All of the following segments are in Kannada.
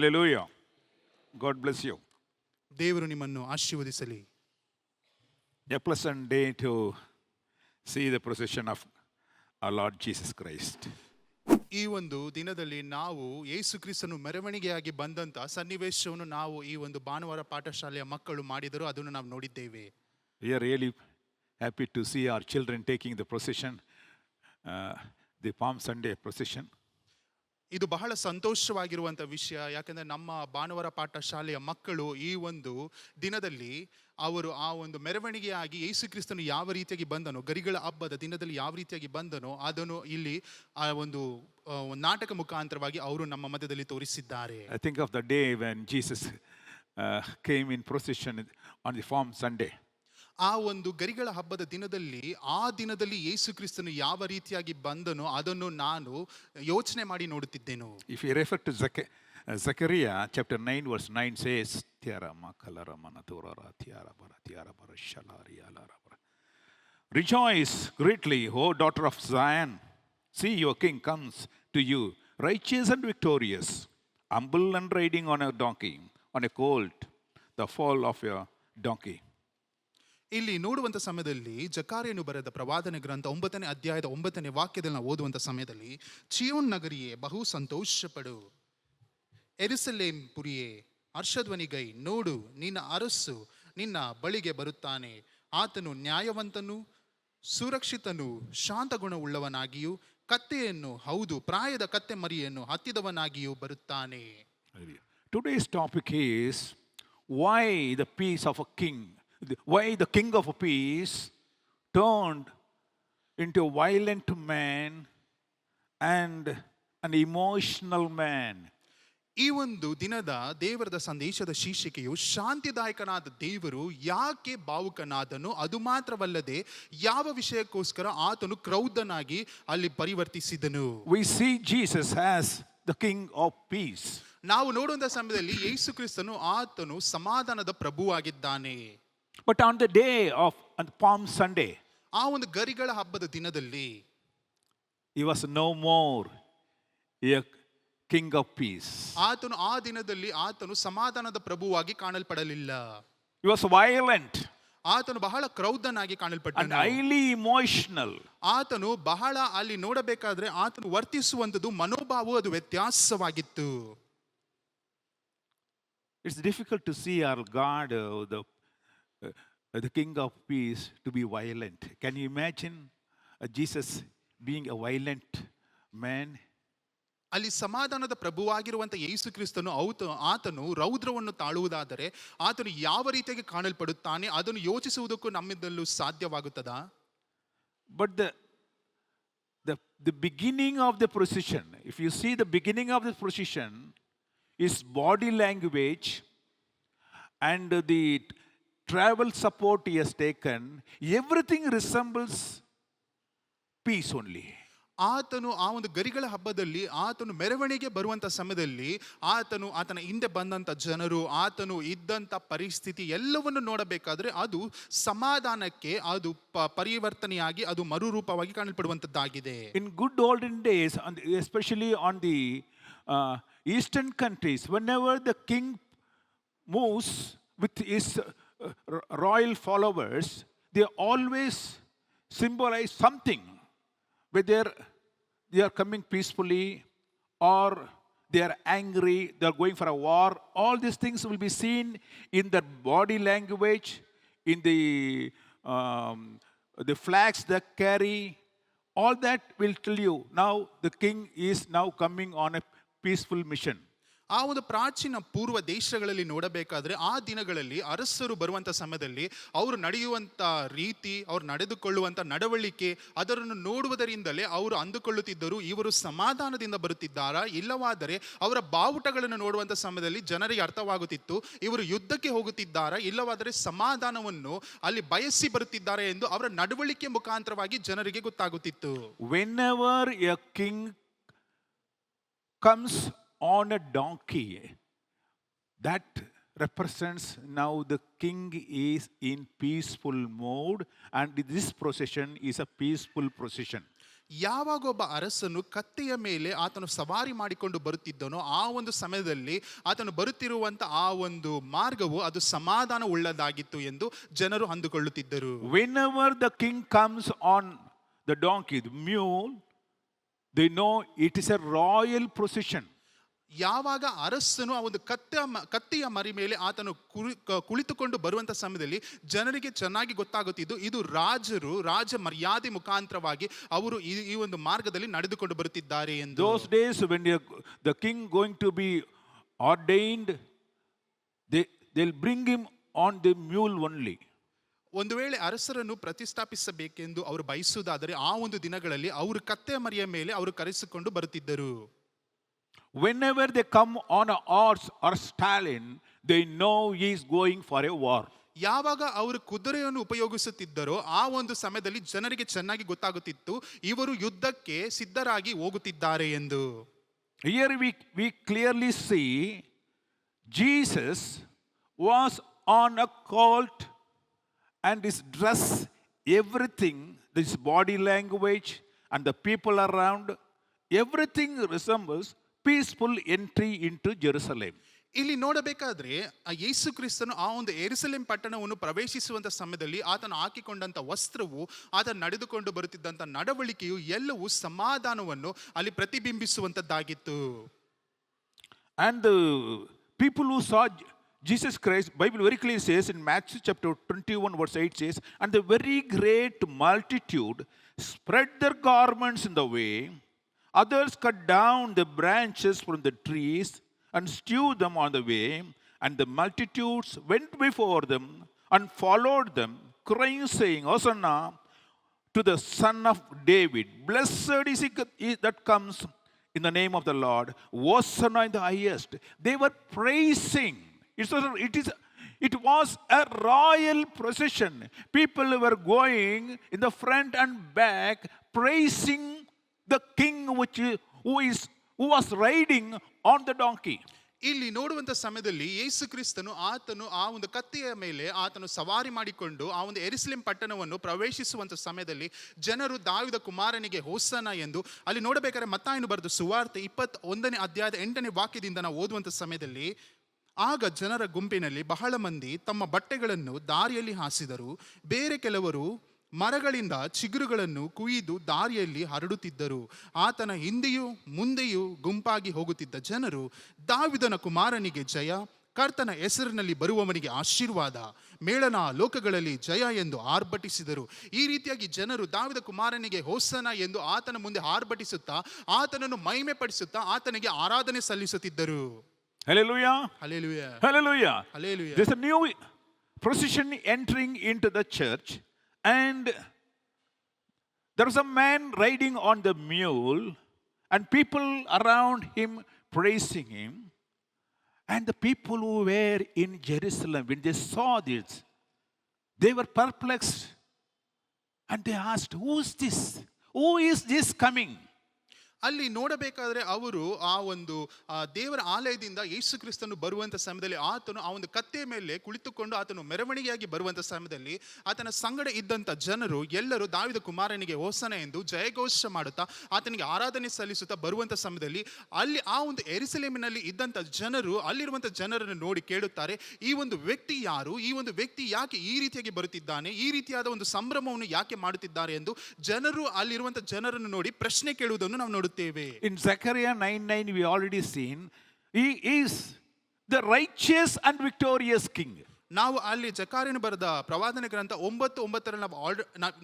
Hallelujah. God bless you. ದೇವರು ನಿಮ್ಮನ್ನು ಆಶೀರ್ವದಿಸಲಿ. A pleasant day to see the procession of our Lord Jesus Christ. ಈ ಒಂದು ದಿನದಲ್ಲಿ ನಾವು ಯೇಸು ಕ್ರಿಸ್ತನು ಮೆರವಣಿಗೆಯಾಗಿ ಬಂದಂತ ಸನ್ನಿವೇಶವನ್ನು ನಾವು ಈ ಒಂದು ಭಾನುವಾರ ಪಾಠಶಾಲೆಯ ಮಕ್ಕಳು ಮಾಡಿದರು, ಅದನ್ನು ನಾವು ನೋಡಿದ್ದೇವೆ. We are really happy to see our children taking the procession, the Palm Sunday procession. ಇದು ಬಹಳ ಸಂತೋಷವಾಗಿರುವಂಥ ವಿಷಯ. ಯಾಕಂದರೆ ನಮ್ಮ ಭಾನುವಾರ ಪಾಠಶಾಲೆಯ ಮಕ್ಕಳು ಈ ಒಂದು ದಿನದಲ್ಲಿ ಅವರು ಆ ಒಂದು ಮೆರವಣಿಗೆಯಾಗಿ ಯೇಸು ಕ್ರಿಸ್ತನು ಯಾವ ರೀತಿಯಾಗಿ ಬಂದನೋ, ಗರಿಗಳ ಹಬ್ಬದ ದಿನದಲ್ಲಿ ಯಾವ ರೀತಿಯಾಗಿ ಬಂದನೋ ಅದನ್ನು ಇಲ್ಲಿ ಆ ಒಂದು ನಾಟಕ ಮುಖಾಂತರವಾಗಿ ಅವರು ನಮ್ಮ ಮಧ್ಯದಲ್ಲಿ ತೋರಿಸಿದ್ದಾರೆ. I think of the day when Jesus came in procession on the Palm Sunday. ಆ ಒಂದು ಗರಿಗಳ ಹಬ್ಬದ ದಿನದಲ್ಲಿ ಯೇಸು ಕ್ರಿಸ್ತನು ಯಾವ ರೀತಿಯಾಗಿ ಬಂದನೋ ಅದನ್ನು ನಾನು ಯೋಚನೆ ಮಾಡಿ ನೋಡುತ್ತಿದ್ದೆನು. If you refer to Zechariah chapter 9 verse 9 says, Rejoice greatly, O daughter of Zion. See, your king comes to you, righteous and victorious, humble and riding on a donkey, on a colt, the foal of your donkey. ಇಲ್ಲಿ ನೋಡುವಂಥ ಸಮಯದಲ್ಲಿ ಜಕಾರ್ಯನು ಬರೆದ ಪ್ರವಾದನೆ ಗ್ರಂಥ 9ನೇ ಅಧ್ಯಾಯದ 9ನೇ ವಾಕ್ಯದಲ್ಲಿ ನಾವು ಓದುವಂಥ ಸಮಯದಲ್ಲಿ, ಚಿಯೋನ್ ನಗರಿಯೇ ಬಹು ಸಂತೋಷಪಡು, ಯೆರೂಸಲೇಮ್ ಪುರಿಯೇ ಹರ್ಷಧ್ವನಿಗೈ, ನೋಡು ನಿನ್ನ ಅರಸು ನಿನ್ನ ಬಳಿಗೆ ಬರುತ್ತಾನೆ, ಆತನು ನ್ಯಾಯವಂತನು ಸುರಕ್ಷಿತನು ಶಾಂತಗುಣವುಳ್ಳವನಾಗಿಯೂ ಕತ್ತೆಯನ್ನು, ಹೌದು ಪ್ರಾಯದ ಕತ್ತೆ ಮರಿಯನ್ನು ಹತ್ತಿದವನಾಗಿಯೂ ಬರುತ್ತಾನೆ. Today's topic is why the peace of a king, why the king of peace turned into a violent man and an emotional man. ಈ ಒಂದು ದಿನದ ದೇವರದ ಸಂದೇಶದ ಶೀರ್ಷಿಕೆಯು ಶಾಂತಿದಾಯಕನಾದ ದೇವರು ಯಾಕೆ ಭಾವುಕನಾದನು, ಅದು ಮಾತ್ರವಲ್ಲದೆ ಯಾವ ವಿಷಯಕ್ಕೋಸ್ಕರ ಆತನು ಕ್ರೌಧನಾಗಿ ಅಲ್ಲಿ ಪರಿವರ್ತಿಸಿದನು. We see Jesus as the king of peace. ನಾವು ನೋಡುವಂತ ಸಮಯದಲ್ಲಿ ಯೇಸು ಕ್ರಿಸ್ತನು ಆತನು ಸಮಾಧಾನದ ಪ್ರಭುವಾಗಿದ್ದಾನೆ. But on the day of Palm Sunday, ಆ ಒಂದು ಗರಿಗಳ ಹಬ್ಬದ ದಿನದಲ್ಲಿ he was no more a king of peace. ಆತನು ಆ ದಿನದಲ್ಲಿ ಆತನು ಸಮಾಧಾನದ ಪ್ರಭುವಾಗಿ ಕಾಣಲ್ಪಡಲಿಲ್ಲ. He was violent. ಆತನು ಬಹಳ ಕ್ರೌಧನಾಗಿ and ಕಾಣಲ್ಪಟ್ಟನು. highly emotional. ಆತನು ಬಹಳ ಅಲ್ಲಿ ನೋಡಬೇಕಾದ್ರೆ ಆತನು ವರ್ತಿಸುವಂತದ್ದು ಮನೋಭಾವ ಅದು ವ್ಯತ್ಯಾಸವಾಗಿತ್ತು. It's difficult to see our God, the king of peace, to be violent. Can you imagine Jesus being a violent man? ಅಲ್ಲಿ ಸಮಾಧಾನದ ಪ್ರಭುವಾಗಿರುವಂತ ಯೇಸು ಕ್ರಿಸ್ತನು ಆತನು ರೌದ್ರವನ್ನು ತಾಳುವುದಾದರೆ ಆತನು ಯಾವ ರೀತಿಯಾಗಿ ಕಾಣಲ್ಪಡುತ್ತಾನೆ ಅದನ್ನು ಯೋಚಿಸುವುದಕ್ಕೂ ನಮ್ಮಿಂದಲೂ ಸಾಧ್ಯವಾಗುತ್ತದಾ? But the beginning of the procession, if you see the beginning of the procession, is body language and the travel support he has taken, everything resembles peace only. ಆತನು ಆ ಒಂದು ಗರಿಗಳ ಹಬ್ಬದಲ್ಲಿ ಆತನು ಮೆರವಣಿಗೆ ಬರುವಂತ ಸಮಯದಲ್ಲಿ ಆತನ ಹಿಂದೆ ಬಂದಂತ ಜನರು, ಆತನು ಇದ್ದಂತ ಪರಿಸ್ಥಿತಿ ಎಲ್ಲವನ್ನು ನೋಡಬೇಕಾದ್ರೆ ಅದು ಸಮಾಧಾನಕ್ಕೆ ಅದು ಪರಿವರ್ತನೆಯಾಗಿ ಅದು ಮರುರೂಪವಾಗಿ ಕಾಣಲ್ಪಡುವಂತದ್ದಾಗಿದೆ. In good olden days, especially on the eastern countries, whenever the king moves with his royal followers, they always symbolize something, whether they are coming peacefully or they are angry, they are going for a war. All these things will be seen in their body language, in the flags they carry. All that will tell you now the king is now coming on a peaceful mission. ಆ ಒಂದು ಪ್ರಾಚೀನ ಪೂರ್ವ ದೇಶಗಳಲ್ಲಿ ನೋಡಬೇಕಾದ್ರೆ ಆ ದಿನಗಳಲ್ಲಿ ಅರಸರು ಬರುವಂತ ಸಮಯದಲ್ಲಿ ಅವರು ನಡೆಯುವಂತ ರೀತಿ, ಅವರು ನಡೆದುಕೊಳ್ಳುವಂತ ನಡವಳಿಕೆ, ಅದನ್ನು ನೋಡುವುದರಿಂದಲೇ ಅವರು ಅಂದುಕೊಳ್ಳುತ್ತಿದ್ದರು ಇವರು ಸಮಾಧಾನದಿಂದ ಬರುತ್ತಿದ್ದಾರಾ, ಇಲ್ಲವಾದರೆ ಅವರ ಬಾವುಟಗಳನ್ನು ನೋಡುವಂತ ಸಮಯದಲ್ಲಿ ಜನರಿಗೆ ಅರ್ಥವಾಗುತ್ತಿತ್ತು ಇವರು ಯುದ್ಧಕ್ಕೆ ಹೋಗುತ್ತಿದ್ದಾರಾ, ಇಲ್ಲವಾದರೆ ಸಮಾಧಾನವನ್ನು ಅಲ್ಲಿ ಬಯಸಿ ಬರುತ್ತಿದ್ದಾರೆ ಎಂದು ಅವರ ನಡವಳಿಕೆ ಮುಖಾಂತರವಾಗಿ ಜನರಿಗೆ ಗೊತ್ತಾಗುತ್ತಿತ್ತು. Whenever a king comes on a donkey, that represents now the king is in peaceful mode, and this procession is a peaceful procession. ಯಾವಾಗ ಒಬ್ಬ ಅರಸನು ಕತ್ತೆಯ ಮೇಲೆ ಆತನು ಸವಾರಿ ಮಾಡಿಕೊಂಡು ಬರುತ್ತಿದ್ದನೋ ಆ ಒಂದು ಸಮಯದಲ್ಲಿ ಆತನು ಬರುತ್ತಿರುವಂತ ಆ ಒಂದು ಮಾರ್ಗವು ಅದು ಸಮಾಧಾನ ಉಳ್ಳದಾಗಿತ್ತು ಎಂದು ಜನರು ಅಂದುಕೊಳ್ಳುತ್ತಿದ್ದರು. Whenever the king comes on the donkey, the mule, they know it is a royal procession. ಯಾವಾಗ ಅರಸನು ಆ ಒಂದು ಕತ್ತೆಯ ಮರಿ ಮೇಲೆ ಆತನು ಕುಳಿತುಕೊಂಡು ಬರುವಂತ ಸಮಯದಲ್ಲಿ ಜನರಿಗೆ ಚೆನ್ನಾಗಿ ಗೊತ್ತಾಗುತ್ತಿದ್ದು ಇದು ರಾಜ ಮರ್ಯಾದೆ ಮುಖಾಂತರವಾಗಿ ಅವರು ಈ ಒಂದು ಮಾರ್ಗದಲ್ಲಿ ನಡೆದುಕೊಂಡು ಬರುತ್ತಿದ್ದಾರೆ ಎಂದು. Those days when the king going to be ordained, they'll bring him on the mule only. ಒಂದು ವೇಳೆ ಅರಸರನ್ನು ಪ್ರತಿಷ್ಠಾಪಿಸಬೇಕೆಂದು ಅವರು ಬಯಸುವುದಾದರೆ ಆ ಒಂದು ದಿನಗಳಲ್ಲಿ ಅವರು ಕತ್ತೆಯ ಮರಿಯ ಮೇಲೆ ಅವರು ಕರೆಸಿಕೊಂಡು ಬರುತ್ತಿದ್ದರು. Whenever they come on a horse or stallion, they know he is going for a war. ಯಾವಾಗ ಅವರು ಕುದುರೆಯನ್ನು ಉಪಯೋಗಿಸುತ್ತಿದ್ದರೋ ಆ ಒಂದು ಸಮಯದಲ್ಲಿ ಜನರಿಗೆ ಚೆನ್ನಾಗಿ ಗೊತ್ತಾಗುತ್ತಿತ್ತು ಇವರು ಯುದ್ಧಕ್ಕೆ ಸಿದ್ಧರಾಗಿ ಹೋಗುತ್ತಿದ್ದಾರೆ ಎಂದು. Here we clearly see Jesus was on a colt and his dress, everything, this body language and the people around, everything resembles peaceful entry into Jerusalem. ಇಲ್ಲಿ ನೋಡಬೇಕಾದ್ರೆ ಯೇಸು ಕ್ರಿಸ್ತನು ಆ ಒಂದು ಯೆರೂಸಲೇಮ್ ಪಟ್ಟಣವನ್ನು ಪ್ರವೇಶಿಸುವಂತ ಸಮಯದಲ್ಲಿ ಆತನು ಹಾಕಿಕೊಂಡಂತ ವಸ್ತ್ರವು ಆತನು ನಡೆದುಕೊಂಡು ಬರುತ್ತಿದ್ದಂತ ನಡವಳಿಕೆಯು ಎಲ್ಲವೂ ಸಮಾಧಾನವನ್ನು ಅಲ್ಲಿ ಪ್ರತಿಬಿಂಬಿಸುವಂತದ್ದಾಗಿತ್ತು. And the people who saw Jesus Christ, Bible very clearly says in Matthew chapter 21 verse 8 says, and the very great multitude spread their garments in the way. Others cut down the branches from the trees and strewed them on the way. And the multitudes went before them and followed them, crying, saying, Hosanna to the Son of David. Blessed is he that comes in the name of the Lord. Hosanna in the highest. They were praising. It was a royal procession. People were going in the front and back, praising the king who was riding on the donkey. ಇಲ್ಲಿ ನೋಡುವಂತ ಸಮಯದಲ್ಲಿ ಯೇಸು ಕ್ರಿಸ್ತನು ಆತನು ಆ ಒಂದು ಕತ್ತೆಯ ಮೇಲೆ ಆತನು ಸವಾರಿ ಮಾಡಿಕೊಂಡು ಆ ಒಂದು ಯೆರೂಸಲೇಮ್ ಪಟ್ಟಣವನ್ನು ಪ್ರವೇಶಿಸುವಂತ ಸಮಯದಲ್ಲಿ ಜನರು ದಾವೀದ ಕುಮಾರನಿಗೆ ಹೋಸನ್ನ ಎಂದು ಅಲ್ಲಿ ನೋಡಬೇಕಾದ್ರೆ ಮತ್ತಾಯನು ಬರೆದ ಸುವಾರ್ತೆ 21ನೇ ಅಧ್ಯಾಯದ 8ನೇ ವಾಕ್ಯದಿಂದ ನಾವು ಓದುವಂತ ಸಮಯದಲ್ಲಿ ಆಗ ಜನರ ಗುಂಪಿನಲ್ಲಿ ಬಹಳ ಮಂದಿ ತಮ್ಮ ಬಟ್ಟೆಗಳನ್ನು ದಾರಿಯಲ್ಲಿ ಹಾಸಿದರು, ಬೇರೆ ಕೆಲವರು ಮರಗಳಿಂದ ಚಿಗುರುಗಳನ್ನು ಕುಯ್ದು ದಾರಿಯಲ್ಲಿ ಹರಡುತ್ತಿದ್ದರು. ಆತನ ಹಿಂದೆಯೂ ಮುಂದೆಯೂ ಗುಂಪಾಗಿ ಹೋಗುತ್ತಿದ್ದ ಜನರು ದಾವೀದನ ಕುಮಾರನಿಗೆ ಜಯ, ಕರ್ತನ ಹೆಸರಿನಲ್ಲಿ ಬರುವವನಿಗೆ ಆಶೀರ್ವಾದ, ಮೇಳನ ಲೋಕಗಳಲ್ಲಿ ಜಯ ಎಂದು ಆರ್ಭಟಿಸಿದರು. ಈ ರೀತಿಯಾಗಿ ಜನರು ದಾವೀದ ಕುಮಾರನಿಗೆ ಹೋಸನ ಎಂದು ಆತನ ಮುಂದೆ ಆರ್ಭಟಿಸುತ್ತಾ ಆತನನ್ನು ಮಹಿಮೆ ಪಡಿಸುತ್ತಾ ಆತನಿಗೆ ಆರಾಧನೆ ಸಲ್ಲಿಸುತ್ತಿದ್ದರು. Hallelujah. Hallelujah. Hallelujah. Hallelujah. There's a new procession entering into the church, and there was a man riding on the mule, and people around him praising him. And the people who were in Jerusalem, when they saw this, they were perplexed, and they asked, "Who is this? Who is this coming?" ಅಲ್ಲಿ ನೋಡಬೇಕಾದ್ರೆ ಅವರು ಆ ಒಂದು ದೇವರ ಆಲಯದಿಂದ ಯೇಸು ಕ್ರಿಸ್ತನು ಬರುವಂತ ಸಮಯದಲ್ಲಿ ಆತನು ಆ ಒಂದು ಕತ್ತೆಯ ಮೇಲೆ ಕುಳಿತುಕೊಂಡು ಆತನು ಮೆರವಣಿಗೆಯಾಗಿ ಬರುವಂತ ಸಮಯದಲ್ಲಿ ಆತನ ಸಂಗಡ ಇದ್ದಂತ ಜನರು ಎಲ್ಲರೂ ದಾವೀದ ಕುಮಾರನಿಗೆ ಹೋಸನ ಎಂದು ಜಯಘೋಷ ಮಾಡುತ್ತಾ ಆತನಿಗೆ ಆರಾಧನೆ ಸಲ್ಲಿಸುತ್ತಾ ಬರುವಂತ ಸಮಯದಲ್ಲಿ ಅಲ್ಲಿ ಆ ಒಂದು ಯೆರೂಸಲೇಮಿನಲ್ಲಿ ಇದ್ದಂತ ಜನರು ಅಲ್ಲಿರುವಂತ ಜನರನ್ನು ನೋಡಿ ಕೇಳುತ್ತಾರೆ, ಈ ಒಂದು ವ್ಯಕ್ತಿ ಯಾರು, ಈ ಒಂದು ವ್ಯಕ್ತಿ ಯಾಕೆ ಈ ರೀತಿಯಾಗಿ ಬರುತ್ತಿದ್ದಾನೆ, ಈ ರೀತಿಯಾದ ಒಂದು ಸಂಭ್ರಮವನ್ನು ಯಾಕೆ ಮಾಡುತ್ತಿದ್ದಾರೆ ಎಂದು ಜನರು ಅಲ್ಲಿರುವಂತ ಜನರನ್ನು ನೋಡಿ ಪ್ರಶ್ನೆ ಕೇಳುವುದನ್ನು ನಾವು ನೋಡುತ್ತೇವೆ. In Zechariah 9:9 we already seen he is the righteous and victorious king. ನಾವು ಅಲ್ಲಿ ಜಕಾರ್ಯನು ಬರೆದ ಪ್ರವಾದನೆ ಗ್ರಂಥ 9:9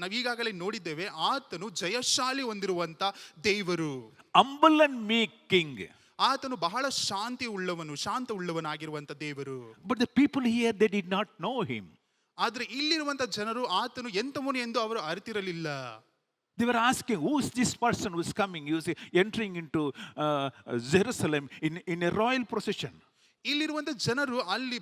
ನಾವು ಈಗಾಗಲೇ ನೋಡಿದ್ದೇವೆ. ಆತನು ಜಯಶಾಲಿ ಹೊಂದಿರುವಂತ ದೇವರು, humble and meek king. ಆತನು ಬಹಳ ಶಾಂತ ಉಳ್ಳವನಾಗಿರುವಂತ ದೇವರು. But the people here, they did not know him. ಆದ್ರೆ ಇಲ್ಲಿರುವಂತ ಜನರು ಆತನು ಎಂತವನು ಎಂದು ಅವರು ಅರಿತಿರಲಿಲ್ಲ. They were asking, who is this person who is coming? You see, entering into Jerusalem in a royal procession. ಇಲ್ಲಿರುವಂತ ಜನರು ಅಲ್ಲಿ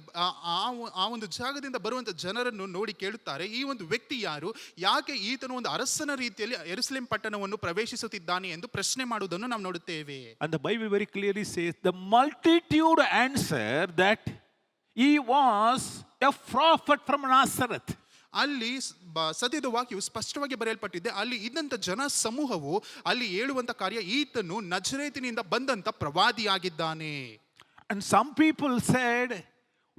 ಆ ಒಂದು ಜಾಗದಿಂದ ಬರುವಂತ ಜನರನ್ನು ನೋಡಿ ಕೇಳುತ್ತಾರೆ, ಈ ಒಂದು ವ್ಯಕ್ತಿ ಯಾರು, ಯಾಕೆ ಈತನು ಒಂದು ಅರಸನ ರೀತಿಯಲ್ಲಿ ಯೆರೂಸಲೇಮ್ ಪಟ್ಟಣವನ್ನು ಪ್ರವೇಶಿಸುತ್ತಿದ್ದಾನೆ ಎಂದು ಪ್ರಶ್ನೆ ಮಾಡುವುದನ್ನು ನಾವು ನೋಡುತ್ತೇವೆ. And the Bible very clearly says the multitude answered that he was a prophet from Nazareth. ಅಲ್ಲಿ ಸತ್ಯದ ವಾಕ್ಯವು ಸ್ಪಷ್ಟವಾಗಿ ಬರೆಯಲ್ಪಟ್ಟಿದೆ. ಅಲ್ಲಿ ಇದ್ದಂತ ಜನ ಸಮೂಹವು ಅಲ್ಲಿ ಹೇಳುವಂತ ಕಾರ್ಯ, ಈತನು ನಜರೇತಿನಿಂದ ಬಂದಂತ ಪ್ರವಾದಿಯಾಗಿದ್ದಾನೆ. And some people said,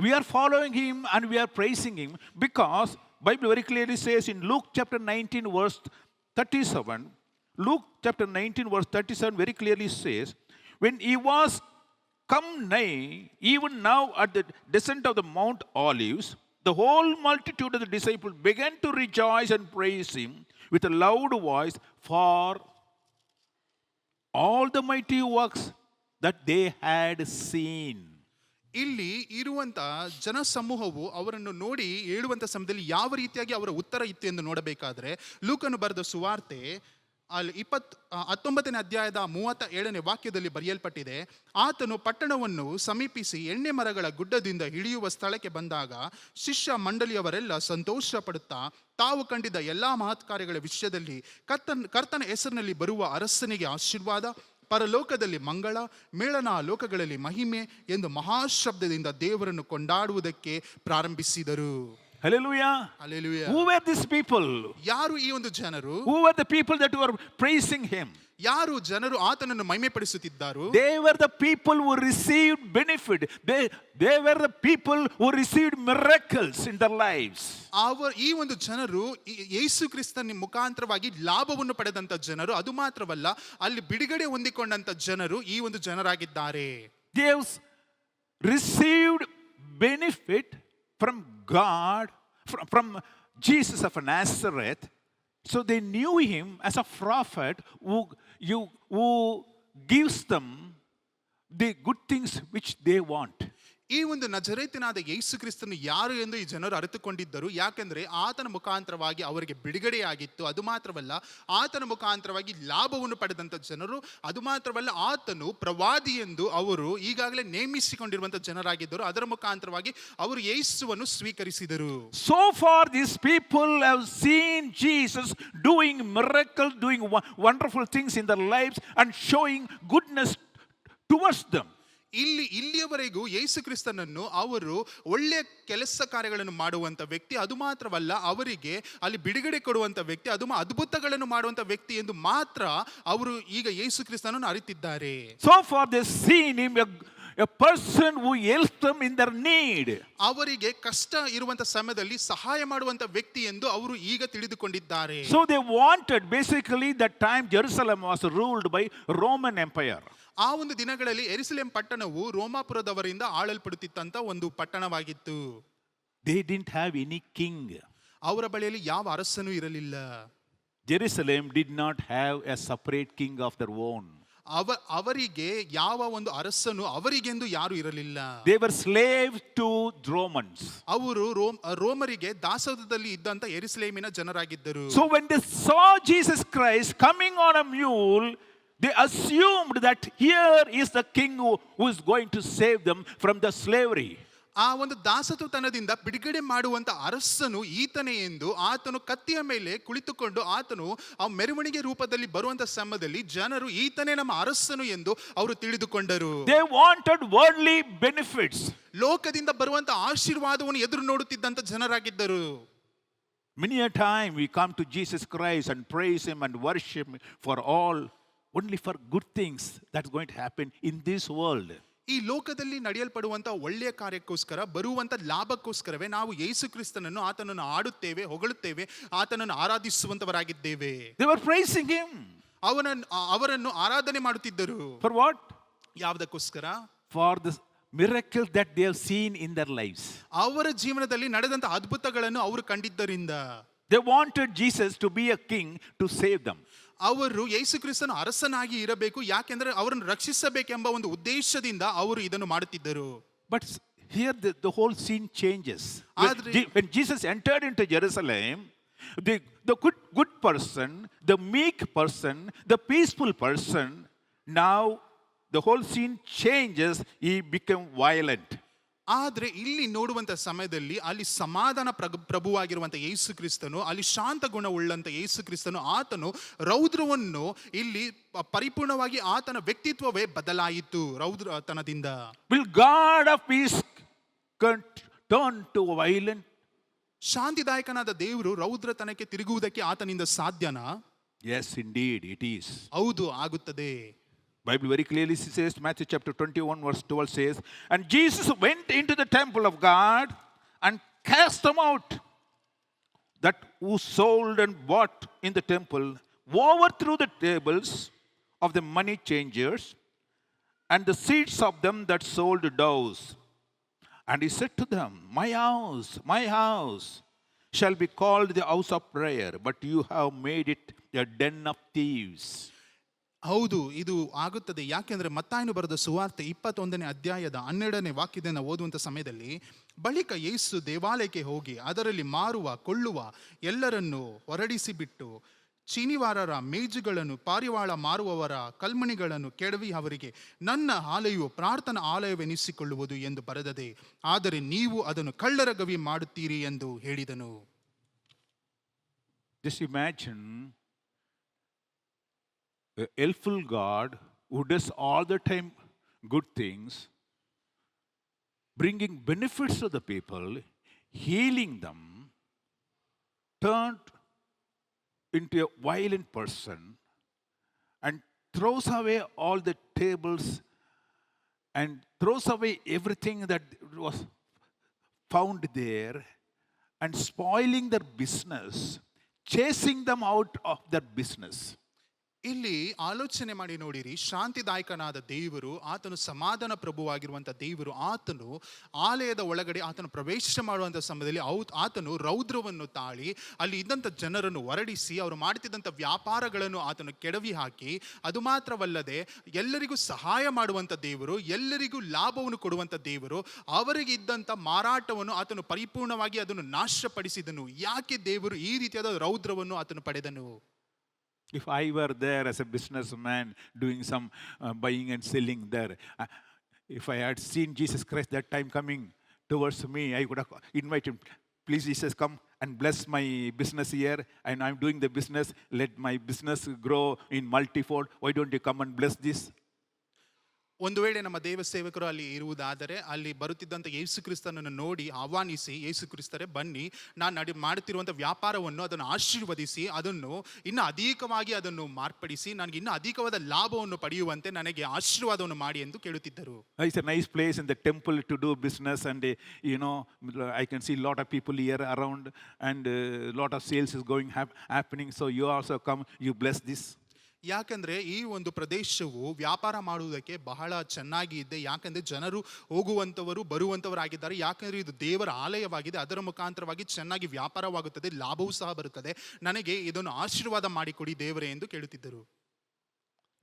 we are following him and we are praising him because Bible very clearly says in Luke chapter 19 verse 37, Luke chapter 19 verse 37 very clearly says, when he was come nigh, even now at the descent of the Mount Olives, the whole multitude of the disciples began to rejoice and praise him with a loud voice for all the mighty works that they had seen. ಇಲ್ಲಿ ಇರುವಂತ ಜನ ಸಮೂಹವು ಅವರನ್ನು ನೋಡಿ ಹೇಳುವಂತ ಸಮಯದಲ್ಲಿ ಯಾವ ರೀತಿಯಾಗಿ ಅವರ ಉತ್ತರ ಇತ್ತು ಎಂದು ನೋಡಬೇಕಾದ್ರೆ, ಲೂಕನು ಬರೆದ ಸುವಾರ್ತೆ ಅಲ್ಲಿ 19ನೇ ಅಧ್ಯಾಯದ 37ನೇ ವಾಕ್ಯದಲ್ಲಿ ಬರೆಯಲ್ಪಟ್ಟಿದೆ, ಆತನು ಪಟ್ಟಣವನ್ನು ಸಮೀಪಿಸಿ ಎಣ್ಣೆ ಮರಗಳ ಗುಡ್ಡದಿಂದ ಇಳಿಯುವ ಸ್ಥಳಕ್ಕೆ ಬಂದಾಗ ಶಿಷ್ಯ ಮಂಡಳಿಯವರೆಲ್ಲ ಸಂತೋಷ ಪಡುತ್ತಾ ತಾವು ಕಂಡಿದ್ದ ಎಲ್ಲಾ ಮಹತ್ ಕಾರ್ಯಗಳ ವಿಷಯದಲ್ಲಿ ಕರ್ತನ ಹೆಸರಿನಲ್ಲಿ ಬರುವ ಅರಸನಿಗೆ ಆಶೀರ್ವಾದ, ಪರಲೋಕದಲ್ಲಿ ಮಂಗಳ, ಮೇಳನ ಲೋಕಗಳಲ್ಲಿ ಮಹಿಮೆ ಎಂದು ಮಹಾಶಬ್ದದಿಂದ ದೇವರನ್ನು ಕೊಂಡಾಡುವುದಕ್ಕೆ ಪ್ರಾರಂಭಿಸಿದರು. Hallelujah. Hallelujah. Who were these people? ಯಾರು ಈ ಒಂದು ಜನರು? Who were the people that were praising him? ಯಾರು ಜನರು ಆತನನ್ನು ಮಹಿಮೆ ಪಡಿಸುತ್ತಿದ್ದರು? They were the people who received benefit. They were the people who received miracles in their lives. ಈ ಒಂದು ಜನರು ಯೇಸು ಕ್ರಿಸ್ತನ ಮುಖಾಂತರವಾಗಿ ಲಾಭವನ್ನು ಪಡೆದಂತ ಜನರು. ಅದು ಮಾತ್ರವಲ್ಲ, ಅಲ್ಲಿ ಬಿಡುಗಡೆ ಹೊಂದಿಕೊಂಡಂತ ಜನರು ಈ ಒಂದು ಜನರಾಗಿದ್ದಾರೆ. They have received benefit from God, from Jesus of Nazareth. So they knew him as a prophet who gives them the good things which they want. ಈ ಒಂದು ನಜರೇತಿನಾದ ಯೇಸು ಕ್ರಿಸ್ತನು ಯಾರು ಎಂದು ಈ ಜನರು ಅರಿತುಕೊಂಡಿದ್ದರು. ಯಾಕೆಂದ್ರೆ ಆತನ ಮುಖಾಂತರವಾಗಿ ಅವರಿಗೆ ಬಿಡುಗಡೆಯಾಗಿತ್ತು. ಅದು ಮಾತ್ರವಲ್ಲ, ಆತನ ಮುಖಾಂತರವಾಗಿ ಲಾಭವನ್ನು ಪಡೆದಂತ ಜನರು. ಅದು ಮಾತ್ರವಲ್ಲ, ಆತನು ಪ್ರವಾದಿ ಎಂದು ಅವರು ಈಗಾಗಲೇ ನೇಮಿಸಿಕೊಂಡಿರುವಂತ ಜನರಾಗಿದ್ದರು. ಅದರ ಮುಖಾಂತರವಾಗಿ ಅವರು ಯೇಸುವನ್ನು ಸ್ವೀಕರಿಸಿದರು. So far these people have seen Jesus doing miracles, doing wonderful things in their lives and showing goodness towards them. ಇಲ್ಲಿಯವರೆಗೂ ಯೇಸು ಕ್ರಿಸ್ತನನ್ನು ಅವರು ಒಳ್ಳೆಯ ಕೆಲಸ ಕಾರ್ಯಗಳನ್ನು ಮಾಡುವಂತ ವ್ಯಕ್ತಿ, ಅದು ಮಾತ್ರವಲ್ಲ ಅವರಿಗೆ ಅಲ್ಲಿ ಬಿಡುಗಡೆ ಕೊಡುವಂತ ವ್ಯಕ್ತಿ, ಅದು ಅದ್ಭುತಗಳನ್ನು ಮಾಡುವಂತ ವ್ಯಕ್ತಿ ಎಂದು ಮಾತ್ರ ಅವರು ಈಗ ಯೇಸು ಕ್ರಿಸ್ತನನ್ನು ಅರಿತಿದ್ದಾರೆ. So far they seen him a person who helps them in their need. ಅವರಿಗೆ ಕಷ್ಟ ಇರುವಂತ ಸಮಯದಲ್ಲಿ ಸಹಾಯ ಮಾಡುವಂತ ವ್ಯಕ್ತಿ ಎಂದು ಅವರು ಈಗ ತಿಳಿದುಕೊಂಡಿದ್ದಾರೆ. So they wanted, basically that time Jerusalem was ruled by Roman Empire. ಆ ಒಂದು ದಿನಗಳಲ್ಲಿ ಯೆರೂಸಲೇಮ್ ಪಟ್ಟಣವು ರೋಮಾಪುರದವರಿಂದ ಆಳಲ್ಪಡುತ್ತಿತ್ತಂತ ಒಂದು ಪಟ್ಟಣವಾಗಿತ್ತು. They didn't have any king. ಅವರ ಬಳಿಯಲ್ಲಿ ಯಾವ ಅರಸನೂ ಇರಲಿಲ್ಲ. Jerusalem did not have a separate king of their own. ಅವರಿಗೆ ಯಾವ ಒಂದು ಅರಸನು ಅವರಿಗೆಂದು ಯಾರು ಇರಲಿಲ್ಲ. They were slaves to Romans. ಅವರು ರೋಮರಿಗೆ ದಾಸತ್ವದಲ್ಲಿ ಇದ್ದಂತ ಯೆರೂಸಲೇಮಿನ ಜನರಾಗಿದ್ದರು. So when they saw Jesus Christ coming on a mule, they assumed that here is the king who is going to save them from the slavery. ಆ ಒಂದು ದಾಸತ್ವತನದಿಂದ ಬಿಡುಗಡೆ ಮಾಡುವಂತ ಅರಸನು ಈತನೇ ಎಂದು ಆತನು ಕತ್ತಿಯ ಮೇಲೆ ಕುಳಿತುಕೊಂಡು ಆತನು ಆ ಮೆರವಣಿಗೆ ರೂಪದಲ್ಲಿ ಬರುವಂತ ಸಮಯದಲ್ಲಿ ಜನರು ಈತನೇ ನಮ್ಮ ಅರಸನು ಎಂದು ಅವರು ತಿಳಿದುಕೊಂಡರು. They wanted worldly benefits. ಲೋಕದಿಂದ ಬರುವಂತ ಆಶೀರ್ವಾದವನ್ನು ಎದುರು ನೋಡುತ್ತಿದ್ದಂತ ಜನರಾಗಿದ್ದರು. Many a time we come to Jesus Christ and praise him and worship him for all, only for good things that's going to happen in this world. ಈ ಲೋಕದಲ್ಲಿ ನಡೆಯಲ್ಪಡುವಂತ ಒಳ್ಳೆಯ ಕಾರ್ಯಕ್ಕೋಸ್ಕರ ಬರುವಂತ ಲಾಭಕ್ಕೋಸ್ಕರವೇ ನಾವು ಯೇಸು ಕ್ರಿಸ್ತನನ್ನು ಆತನನ್ನು ಆಡುತ್ತೇವೆ, ಹೊಗಳುತ್ತೇವೆ, ಆತನನ್ನು ಆರಾಧಿಸುವಂತವರಾಗಿದ್ದೇವೆ. They were praising him. ಅವರನ್ನು ಆರಾಧನೆ ಮಾಡುತ್ತಿದ್ದರು. For what? ಯಾವುದಕ್ಕೋಸ್ಕರ? For the miracles that they have seen in their lives. ಅವರ ಜೀವನದಲ್ಲಿ ನಡೆದಂತ ಅದ್ಭುತಗಳನ್ನು ಅವರು ಕಂಡಿದ್ದರಿಂದ. They wanted Jesus to be a king to save them. ಅವರು ಯೇಸು ಕ್ರಿಸ್ತನು ಅರಸನಾಗಿ ಇರಬೇಕು, ಯಾಕೆಂದ್ರೆ ಅವರನ್ನು ರಕ್ಷಿಸಬೇಕೆಂಬ ಒಂದು ಉದ್ದೇಶದಿಂದ ಅವರು ಇದನ್ನು ಮಾಡುತ್ತಿದ್ದರು. But here the whole scene changes. When Jesus entered into Jerusalem, the good person, the meek person, the peaceful person, now the whole scene changes. He became violent. ಆದ್ರೆ ಇಲ್ಲಿ ನೋಡುವಂತ ಸಮಯದಲ್ಲಿ ಅಲ್ಲಿ ಸಮಾಧಾನ ಪ್ರಭುವಾಗಿರುವಂತ ಯೇಸು ಕ್ರಿಸ್ತನು, ಅಲ್ಲಿ ಶಾಂತ ಗುಣ ಉಳ್ಳಂತ ಯೇಸು ಕ್ರಿಸ್ತನು, ಆತನು ರೌದ್ರವನ್ನು ಇಲ್ಲಿ ಪರಿಪೂರ್ಣವಾಗಿ ಆತನ ವ್ಯಕ್ತಿತ್ವವೇ ಬದಲಾಯಿತು ರೌದ್ರತನದಿಂದ. Will God of peace turn to violent? ಶಾಂತಿದಾಯಕನಾದ ದೇವರು ರೌದ್ರತನಕ್ಕೆ ತಿರುಗುವುದಕ್ಕೆ ಆತನಿಂದ ಸಾಧ್ಯನಾ? Yes, indeed, it is. ಹೌದು, ಆಗುತ್ತದೆ. Bible very clearly says, Matthew chapter 21 verse 12 says, and Jesus went into the temple of God and cast them out that who sold and bought in the temple, overthrew the tables of the money changers and the seats of them that sold doves. And he said to them, my house shall be called the house of prayer, but you have made it a den of thieves. ಹೌದು, ಇದು ಆಗುತ್ತದೆ. ಯಾಕೆಂದ್ರೆ ಮತ್ತಾಯನು ಬರೆದ ಸುವಾರ್ತೆ 21ನೇ ಅಧ್ಯಾಯದ 12ನೇ ವಾಕ್ಯದಿಂದ ಓದುವಂತ ಸಮಯದಲ್ಲಿ, ಬಳಿಕ ಯೇಸು ದೇವಾಲಯಕ್ಕೆ ಹೋಗಿ ಅದರಲ್ಲಿ ಮಾರುವ ಕೊಳ್ಳುವ ಎಲ್ಲರನ್ನು ಹೊರಡಿಸಿ ಬಿಟ್ಟು ಚೀನಿವಾರರ ಮೇಜುಗಳನ್ನು, ಪಾರಿವಾಳ ಮಾರುವವರ ಕಲ್ಮಣಿಗಳನ್ನು ಕೆಡವಿ ಅವರಿಗೆ, ನನ್ನ ಆಲಯವು ಪ್ರಾರ್ಥನಾ ಆಲಯವೆನಿಸಿಕೊಳ್ಳುವುದು ಎಂದು ಬರೆದದೆ, ಆದರೆ ನೀವು ಅದನ್ನು ಕಳ್ಳರ ಗವಿ ಮಾಡುತ್ತೀರಿ ಎಂದು ಹೇಳಿದನು. Just imagine a helpful God who does all the time good things, bringing benefits to the people, healing them, turned into a violent person and throws away all the tables and throws away everything that was found there and spoiling their business, chasing them out of their business. ಇಲ್ಲಿ ಆಲೋಚನೆ ಮಾಡಿ ನೋಡಿರಿ, ಶಾಂತಿದಾಯಕನಾದ ದೇವರು, ಆತನು ಸಮಾಧಾನ ಪ್ರಭುವಾಗಿರುವಂಥ ದೇವರು, ಆತನು ಆಲಯದ ಒಳಗಡೆ ಆತನು ಪ್ರವೇಶ ಮಾಡುವಂಥ ಸಮಯದಲ್ಲಿ ಆತನು ರೌದ್ರವನ್ನು ತಾಳಿ ಅಲ್ಲಿ ಇದ್ದಂಥ ಜನರನ್ನು ಹೊರಡಿಸಿ ಅವರು ಮಾಡ್ತಿದ್ದಂಥ ವ್ಯಾಪಾರಗಳನ್ನು ಆತನು ಕೆಡವಿ ಹಾಕಿ, ಅದು ಮಾತ್ರವಲ್ಲದೆ ಎಲ್ಲರಿಗೂ ಸಹಾಯ ಮಾಡುವಂಥ ದೇವರು, ಎಲ್ಲರಿಗೂ ಲಾಭವನ್ನು ಕೊಡುವಂಥ ದೇವರು, ಅವರಿಗೆ ಇದ್ದಂಥ ಮಾರಾಟವನ್ನು ಆತನು ಪರಿಪೂರ್ಣವಾಗಿ ಅದನ್ನು ನಾಶಪಡಿಸಿದನು. ಯಾಕೆ ದೇವರು ಈ ರೀತಿಯಾದ ರೌದ್ರವನ್ನು ಆತನು ಪಡೆದನು? If I were there as a businessman doing some buying and selling there, if I had seen Jesus Christ that time coming towards me, I could have invited him, please Jesus, come and bless my business here, and I'm doing the business, let my business grow in multifold. Why don't you come and bless this? ಒಂದು ವೇಳೆ ನಮ್ಮ ದೇವ ಸೇವಕರು ಅಲ್ಲಿ ಇರುವುದಾದರೆ, ಅಲ್ಲಿ ಬರುತ್ತಿದ್ದಂಥ ಯೇಸು ಕ್ರಿಸ್ತನನ್ನು ನೋಡಿ ಆಹ್ವಾನಿಸಿ, ಯೇಸು ಕ್ರಿಸ್ತರೇ ಬನ್ನಿ, ನಾನು ಮಾಡುತ್ತಿರುವಂಥ ವ್ಯಾಪಾರವನ್ನು ಅದನ್ನು ಆಶೀರ್ವದಿಸಿ, ಅದನ್ನು ಇನ್ನೂ ಅಧಿಕವಾಗಿ ಅದನ್ನು ಮಾರ್ಪಡಿಸಿ ನನಗೆ ಇನ್ನೂ ಅಧಿಕವಾದ ಲಾಭವನ್ನು ಪಡೆಯುವಂತೆ ನನಗೆ ಆಶೀರ್ವಾದವನ್ನು ಮಾಡಿ ಎಂದು ಕೇಳುತ್ತಿದ್ದರು. It's a nice place in the temple to do business, and I can see a lot of people here around, and a lot of sales is going happening, so you also come, you bless this. ಯಾಕಂದ್ರೆ ಈ ಒಂದು ಪ್ರದೇಶವು ವ್ಯಾಪಾರ ಮಾಡುವುದಕ್ಕೆ ಬಹಳ ಚೆನ್ನಾಗಿ ಇದೆ. ಯಾಕಂದ್ರೆ ಜನರು ಹೋಗುವಂಥವರು ಬರುವಂಥವರಾಗಿದ್ದಾರೆ. ಯಾಕಂದ್ರೆ ಇದು ದೇವರ ಆಲಯವಾಗಿದೆ, ಅದರ ಮುಖಾಂತರವಾಗಿ ಚೆನ್ನಾಗಿ ವ್ಯಾಪಾರವಾಗುತ್ತದೆ, ಲಾಭವೂ ಸಹ ಬರುತ್ತದೆ. ನನಗೆ ಇದನ್ನು ಆಶೀರ್ವಾದ ಮಾಡಿಕೊಡಿ ದೇವರೇ ಎಂದು ಕೇಳುತ್ತಿದ್ದರು.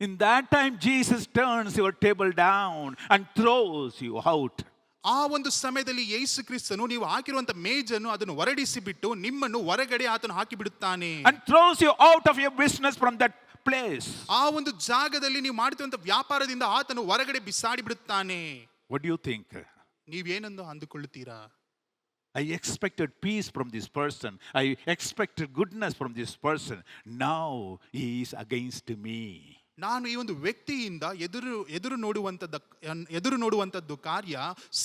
In that time Jesus turns your table down and throws you out. ಆ ಒಂದು ಸಮಯದಲ್ಲಿ ಯೇಸು ಕ್ರಿಸ್ತನು ನೀವು ಹಾಕಿರುವಂತ ಮೇಜನ್ನು ಅದನ್ನು ಹೊರಡಿಸಿ ಬಿಟ್ಟು ನಿಮ್ಮನ್ನು ಹೊರಗಡೆ ಆತನು ಹಾಕಿ ಬಿಡುತ್ತಾನೆ. And throws you out of your business from that place. ಆ ಒಂದು ಜಾಗದಲ್ಲಿ ನೀವು ಮಾಡುತ್ತಿರುವಂತ ವ್ಯಾಪಾರದಿಂದ ಆತನು ಹೊರಗಡೆ ಬಿಸಾಡಿ ಬಿಡುತ್ತಾನೆ. What do you think? ನೀವೇನೆಂದು ಅಂದುಕೊಳ್ಳುತ್ತೀರಾ? I expected peace from this person. I expected goodness from this person. Now he is against me. ನಾನು ಈ ಒಂದು ವ್ಯಕ್ತಿಯಿಂದ ಎದುರು ನೋಡುವಂಥದ್ದು ಕಾರ್ಯ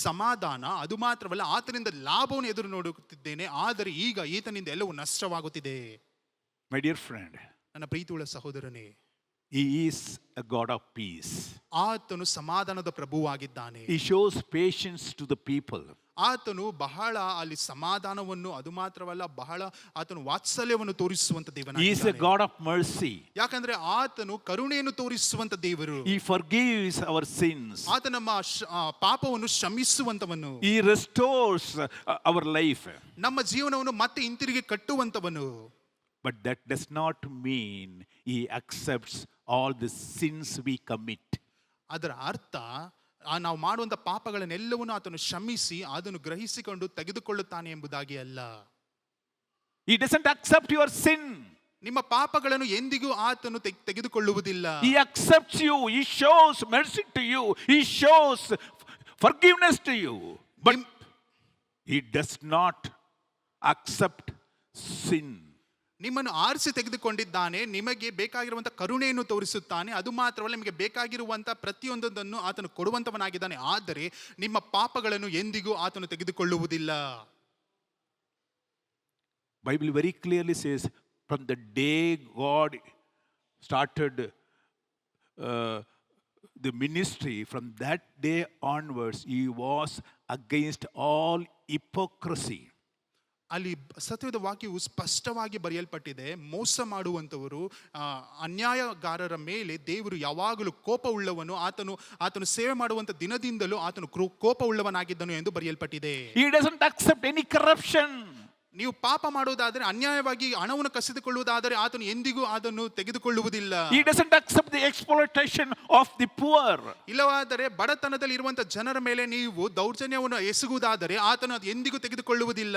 ಸಮಾಧಾನ, ಅದು ಮಾತ್ರವಲ್ಲ ಆತನಿಂದ ಲಾಭವನ್ನು ಎದುರು ನೋಡುತ್ತಿದ್ದೇನೆ, ಆದರೆ ಈಗ ಈತನಿಂದ ಎಲ್ಲವೂ ನಷ್ಟವಾಗುತ್ತಿದೆ. My dear friend, ನನ್ನ ಪ್ರೀತಿಯುಳ್ಳ ಸಹೋದರನೇ, he is a God of peace. ಆತನು ಸಮಾಧಾನದ ಪ್ರಭುವಾಗಿದ್ದಾನೆ. He shows patience to the people. ಆತನು ಬಹಳ ಅಲ್ಲಿ ಸಮಾಧಾನವನ್ನು, ಅದು ಮಾತ್ರವಲ್ಲ ಬಹಳ ಆತನು ವಾತ್ಸಲ್ಯವನ್ನು ತೋರಿಸುವಂತ ದೇವನಾಗಿದ್ದಾನೆ. He is a God of mercy. ಯಾಕಂದ್ರೆ ಆತನು ಕರುಣೆಯನ್ನು ತೋರಿಸುವಂತ ದೇವರು. He forgives our sins. ಆತ ನಮ್ಮ ಪಾಪವನ್ನು ಕ್ಷಮಿಸುವಂತವನು. He restores our life. ನಮ್ಮ ಜೀವನವನ್ನು ಮತ್ತೆ ಹಿಂತಿರುಗಿ ಕಟ್ಟುವಂತವನು. But that does not mean he accepts all the sins we commit. ಅದರ ಅರ್ಥ ನಾವು ಮಾಡುವಂತ ಪಾಪಗಳನ್ನೆಲ್ಲವನ್ನೂ ಆತನು ಕ್ಷಮಿಸಿ ಅದನ್ನು ಗ್ರಹಿಸಿಕೊಂಡು ತೆಗೆದುಕೊಳ್ಳುತ್ತಾನೆ ಎಂಬುದಾಗಿ ಅಲ್ಲ. He doesn't accept your sin. ನಿಮ್ಮ ಪಾಪಗಳನ್ನು ಎಂದಿಗೂ ಆತನು ತೆಗೆದುಕೊಳ್ಳುವುದಿಲ್ಲ. He accepts you. He shows mercy to you. He shows forgiveness to you. But he does not accept sin. ನಿಮ್ಮನ್ನು ಆರಿಸಿ ತೆಗೆದುಕೊಂಡಿದ್ದಾನೆ, ನಿಮಗೆ ಬೇಕಾಗಿರುವಂತಹ ಕರುಣೆಯನ್ನು ತೋರಿಸುತ್ತಾನೆ, ಅದು ಮಾತ್ರವಲ್ಲ ನಿಮಗೆ ಬೇಕಾಗಿರುವಂತಹ ಪ್ರತಿಯೊಂದನ್ನು ಆತನು ಕೊಡುವಂತವನಾಗಿದ್ದಾನೆ. ಆದರೆ ನಿಮ್ಮ ಪಾಪಗಳನ್ನು ಎಂದಿಗೂ ಆತನು ತೆಗೆದುಕೊಳ್ಳುವುದಿಲ್ಲ. Bible very clearly says, from the day God started the ministry, from that day onwards, he was against all hypocrisy. ಅಲ್ಲಿ ಸತ್ಯದ ವಾಕ್ಯವು ಸ್ಪಷ್ಟವಾಗಿ ಬರೆಯಲ್ಪಟ್ಟಿದೆ. ಮೋಸ ಮಾಡುವಂಥವರು, ಅನ್ಯಾಯಗಾರರ ಮೇಲೆ ದೇವರು ಯಾವಾಗಲೂ ಕೋಪ ಉಳ್ಳವನು, ಆತನು ಸೇವೆ ಮಾಡುವಂಥ ದಿನದಿಂದಲೂ ಆತನು ಕೋಪ ಉಳ್ಳವನಾಗಿದ್ದನು ಎಂದು ಬರೆಯಲ್ಪಟ್ಟಿದೆ. He doesn't accept any corruption. ನೀವು ಪಾಪ ಮಾಡುವುದಾದರೆ, ಅನ್ಯಾಯವಾಗಿ ಹಣವನ್ನು ಕಸಿದುಕೊಳ್ಳುವುದಾದರೆ ಆತನು ಎಂದಿಗೂ ಅದನ್ನು ತೆಗೆದುಕೊಳ್ಳುವುದಿಲ್ಲ. He doesn't accept the exploitation of the poor. ಇಲ್ಲವಾದರೆ ಬಡತನದಲ್ಲಿ ಇರುವಂತಹ ಜನರ ಮೇಲೆ ನೀವು ದೌರ್ಜನ್ಯವನ್ನು ಎಸಗುವುದಾದರೆ ಆತನು ಅದು ಎಂದಿಗೂ ತೆಗೆದುಕೊಳ್ಳುವುದಿಲ್ಲ.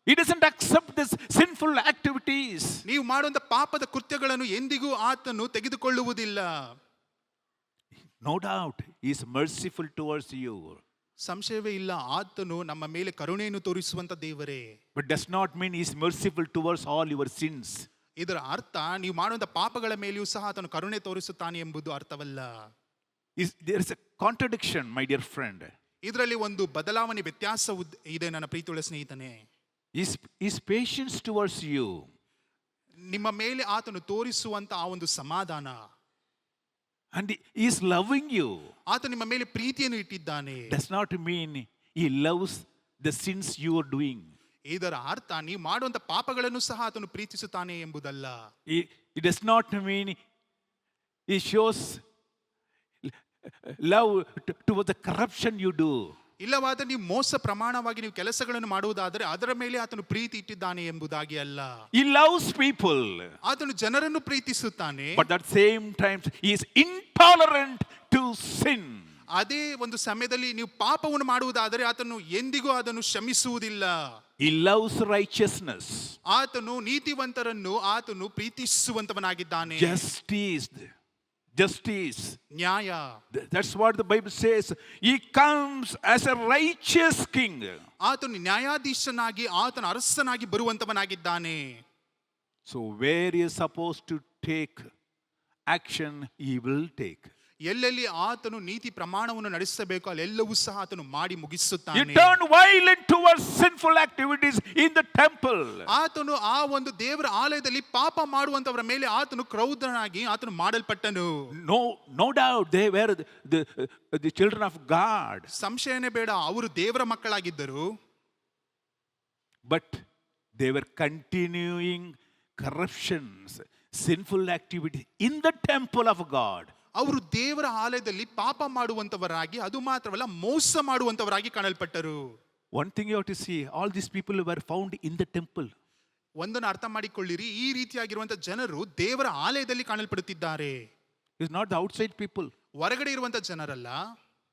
He doesn't accept this sinful activities. ನೀವು ಮಾಡುವಂತ ಪಾಪದ ಕೃತ್ಯಗಳನ್ನು ಎಂದಿಗೂ ಆತನು ತೆಗೆದುಕೊಳ್ಳುವುದಿಲ್ಲ. No doubt, he is merciful towards you. ಸಂಶಯವೇ ಇಲ್ಲ, ಆತನು ನಮ್ಮ ಮೇಲೆ ಕರುಣೆಯನ್ನು ತೋರಿಸುವಂತ ದೇವರೇ. But does not mean he is merciful towards all your sins. ಇದರ ಅರ್ಥ ನೀವು ಮಾಡುವಂತ ಪಾಪಗಳ ಮೇಲೆಯೂ ಸಹ ಆತನು ಕರುಣೆ ತೋರಿಸುತ್ತಾನೆ ಎಂಬುದು ಅರ್ಥವಲ್ಲ. There is a contradiction, my dear friend. ಇದರಲ್ಲಿ ಒಂದು ಬದಲಾವಣೆ, ವ್ಯತ್ಯಾಸ ಇದೆ ನನ್ನ ಪ್ರೀತಿಯುಳ್ಳ ಸ್ನೇಹಿತನೇ. His patience towards you. ನಿಮ್ಮ ಮೇಲೆ ಆತನು ತೋರಿಸುವಂತ ಆ ಒಂದು ಸಮಾಧಾನ. And he is loving you. ಆತ ನಿಮ್ಮ ಮೇಲೆ ಪ್ರೀತಿಯನ್ನು ಇಟ್ಟಿದ್ದಾನೆ. Does not mean he loves the sins you are doing. ಇದರ ಅರ್ಥ ನೀವು ಮಾಡುವಂತ ಪಾಪಗಳನ್ನು ಸಹ ಆತನು ಪ್ರೀತಿಸುತ್ತಾನೆ ಎಂಬುದಲ್ಲ. It does not mean he shows love towards the corruption you do. ಇಲ್ಲವಾದರೆ ನೀವು ಮೋಸ ಪ್ರಮಾಣವಾಗಿ ನೀವು ಕೆಲಸಗಳನ್ನು ಮಾಡುವುದಾದರೆ ಅದರ ಮೇಲೆ ಆತನು ಪ್ರೀತಿ ಇಟ್ಟಿದ್ದಾನೆ ಎಂಬುದಾಗಿ ಅಲ್ಲ. He loves people. ಆತನು ಜನರನ್ನು ಪ್ರೀತಿಸುತ್ತಾನೆ. But at the same time he is intolerant to sin. ಅದೇ ಒಂದು ಸಮಯದಲ್ಲಿ ನೀವು ಪಾಪವನ್ನು ಮಾಡುವುದಾದರೆ ಆತನು ಎಂದಿಗೂ ಅದನ್ನು ಕ್ಷಮಿಸುವುದಿಲ್ಲ. He loves righteousness. ಆತನು ನೀತಿವಂತರನ್ನು ಆತನು ಪ್ರೀತಿಸುವಂತವನಾಗಿದ್ದಾನೆ. Justice. ನ್ಯಾಯ. That's what the Bible says. He comes as a righteous king. ಆತನು ನ್ಯಾಯಾಧೀಶನಾಗಿ, ಆತನ ಅರಸನಾಗಿ ಬರುವಂತವನಾಗಿದ್ದಾನೆ. So where he is supposed to take action, he will take. ಎಲ್ಲೆಲ್ಲಿ ಆತನು ನೀತಿ ಪ್ರಮಾಣವನ್ನು ನಡೆಸಬೇಕು ಅಲ್ಲೆಲ್ಲವೂ ಸಹ ಆತನು ಮಾಡಿ ಮುಗಿಸುತ್ತಾನೆ. He turned violent towards sinful activities in the temple. ಆತನು ಆ ಒಂದು ದೇವರ ಆಲಯದಲ್ಲಿ ಪಾಪ ಮಾಡುವಂತವರ ಮೇಲೆ ಆತನು ಕ್ರೌಧನಾಗಿ ಆತನು ಮಾಡಲ್ಪಟ್ಟನು. No doubt they were the children of God. ಸಂಶಯನೇ ಬೇಡ, ಅವರು ದೇವರ ಮಕ್ಕಳಾಗಿದ್ದರು. But they were continuing corruptions, sinful activities in the temple of God. ಅವರು ದೇವರ ಆಲಯದಲ್ಲಿ ಪಾಪ ಮಾಡುವಂತವರಾಗಿ, ಅದು ಮಾತ್ರವಲ್ಲ ಮೋಸ ಮಾಡುವಂತವರಾಗಿ ಕಾಣಲ್ಪಟ್ಟರು. One thing you have to see, all these people were found in the temple. ಒಂದನ್ನು ಅರ್ಥ ಮಾಡಿಕೊಳ್ಳಿರಿ, ಈ ರೀತಿಯಾಗಿರುವಂತಹ ಜನರು ದೇವರ ಆಲಯದಲ್ಲಿ ಕಾಣಲ್ಪಡುತ್ತಿದ್ದಾರೆ. It's not the outside people. ಹೊರಗಡೆ ಇರುವಂತಹ ಜನರಲ್ಲ,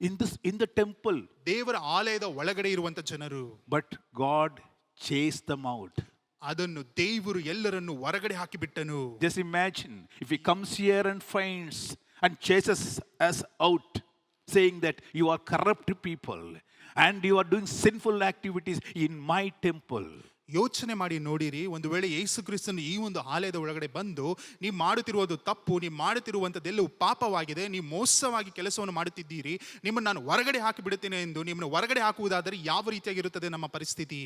in the temple. ದೇವರ ಆಲಯದ ಒಳಗಡೆ ಇರುವಂತಹ ಜನರು. But God chased them out. ಅದನ್ನು ದೇವರು ಎಲ್ಲರನ್ನು ಹೊರಗಡೆ ಹಾಕಿಬಿಟ್ಟನು. Just imagine if he comes here and finds and chases us out, saying that you are corrupt people and you are doing sinful activities in my temple. ಯೋಚನೆ ಮಾಡಿ ನೋಡಿರಿ, ಒಂದು ವೇಳೆ ಯೇಸು ಕ್ರಿಸ್ತನು ಈ ಒಂದು ಆಲಯದ ಒಳಗಡೆ ಬಂದು ನೀವು ಮಾಡುತ್ತಿರುವುದು ತಪ್ಪು, ನೀವು ಮಾಡುತ್ತಿರುವಂಥದ್ದೆಲ್ಲವೂ ಪಾಪವಾಗಿದೆ, ನೀವು ಮೋಸವಾಗಿ ಕೆಲಸವನ್ನು ಮಾಡುತ್ತಿದ್ದೀರಿ, ನಿಮ್ಮನ್ನು ನಾನು ಹೊರಗಡೆ ಹಾಕಿ ಬಿಡುತ್ತೇನೆ ಎಂದು ನಿಮ್ಮನ್ನು ಹೊರಗಡೆ ಹಾಕುವುದಾದರೆ ಯಾವ ರೀತಿಯಾಗಿರುತ್ತದೆ ನಮ್ಮ ಪರಿಸ್ಥಿತಿ?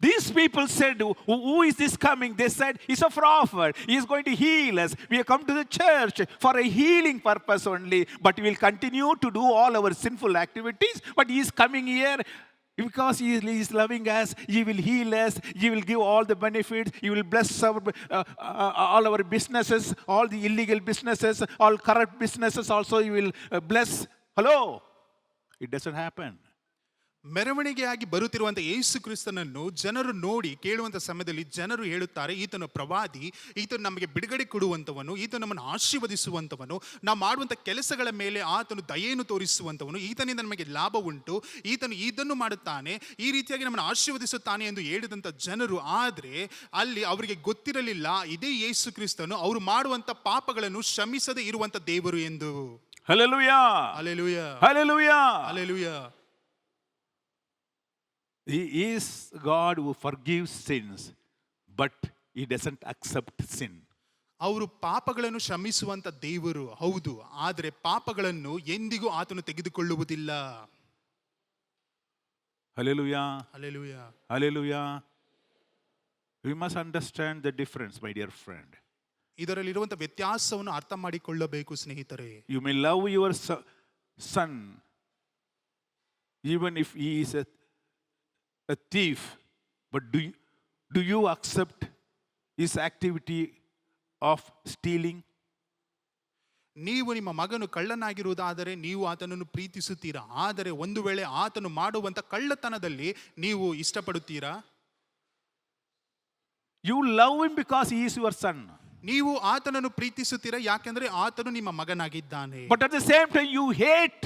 These people said, who is this coming? They said, he's a prophet, he is going to heal us, we have come to the church for a healing purpose only, but we will continue to do all our sinful activities, but he is coming here because he is loving us. He will heal us, he will give all the benefits, he will bless all our businesses, all the illegal businesses, all corrupt businesses also he will bless. Hello, it doesn't happen. ಮೆರವಣಿಗೆಯಾಗಿ ಬರುತ್ತಿರುವಂತಹ ಯೇಸು ಕ್ರಿಸ್ತನನ್ನು ಜನರು ನೋಡಿ ಕೇಳುವಂತ ಸಮಯದಲ್ಲಿ ಜನರು ಹೇಳುತ್ತಾರೆ, ಈತನು ಪ್ರವಾದಿ, ಈತನು ನಮಗೆ ಬಿಡುಗಡೆ ಕೊಡುವಂತವನು, ಈತನು ನಮ್ಮನ್ನು ಆಶೀರ್ವದಿಸುವಂತವನು, ನಾವು ಮಾಡುವಂತ ಕೆಲಸಗಳ ಮೇಲೆ ಆತನು ದಯೆಯನ್ನು ತೋರಿಸುವಂತವನು, ಈತನಿಂದ ನಮಗೆ ಲಾಭ ಉಂಟು, ಈತನು ಇದನ್ನು ಮಾಡುತ್ತಾನೆ, ಈ ರೀತಿಯಾಗಿ ನಮ್ಮನ್ನು ಆಶೀರ್ವದಿಸುತ್ತಾನೆ ಎಂದು ಹೇಳಿದಂತ ಜನರು. ಆದ್ರೆ ಅಲ್ಲಿ ಅವರಿಗೆ ಗೊತ್ತಿರಲಿಲ್ಲ ಇದೇ ಯೇಸು ಕ್ರಿಸ್ತನು ಅವರು ಮಾಡುವಂತ ಪಾಪಗಳನ್ನು ಕ್ಷಮಿಸದೆ ಇರುವಂತ ದೇವರು ಎಂದು. Hallelujah, hallelujah, hallelujah, hallelujah. He is God who forgives sins, but he doesn't accept sin. ಅವರು ಪಾಪಗಳನ್ನು ಕ್ಷಮಿಸುವಂತ ದೇವರು ಹೌದು, ಆದರೆ ಪಾಪಗಳನ್ನು ಎಂದಿಗೂ ಆತನು ತೆಗೆದುಕೊಳ್ಳುವುದಿಲ್ಲ. Hallelujah, hallelujah, hallelujah. We must understand the difference, my dear friend. ಇದರಲ್ಲಿರುವಂಥ ವ್ಯತ್ಯಾಸವನ್ನು ಅರ್ಥ ಮಾಡಿಕೊಳ್ಳಬೇಕು ಸ್ನೇಹಿತರೆ. You may love your son even if he is a thief, but do you accept his activity of stealing? ನೀವು ನಿಮ್ಮ ಮಗನು ಕಳ್ಳನಾಗಿರುವುದಾದರೆ ನೀವು ಆತನನ್ನು ಪ್ರೀತಿಸುತ್ತೀರಾ, ಆದರೆ ಒಂದು ವೇಳೆ ಆತನು ಮಾಡುವಂಥ ಕಳ್ಳತನದಲ್ಲಿ ನೀವು ಇಷ್ಟಪಡುತ್ತೀರಾ? You love him because he is your son. ನೀವು ಆತನನ್ನು ಪ್ರೀತಿಸುತ್ತೀರಾ ಯಾಕೆಂದ್ರೆ ಆತನು ನಿಮ್ಮ ಮಗನಾಗಿದ್ದಾನೆ. But at the same time you hate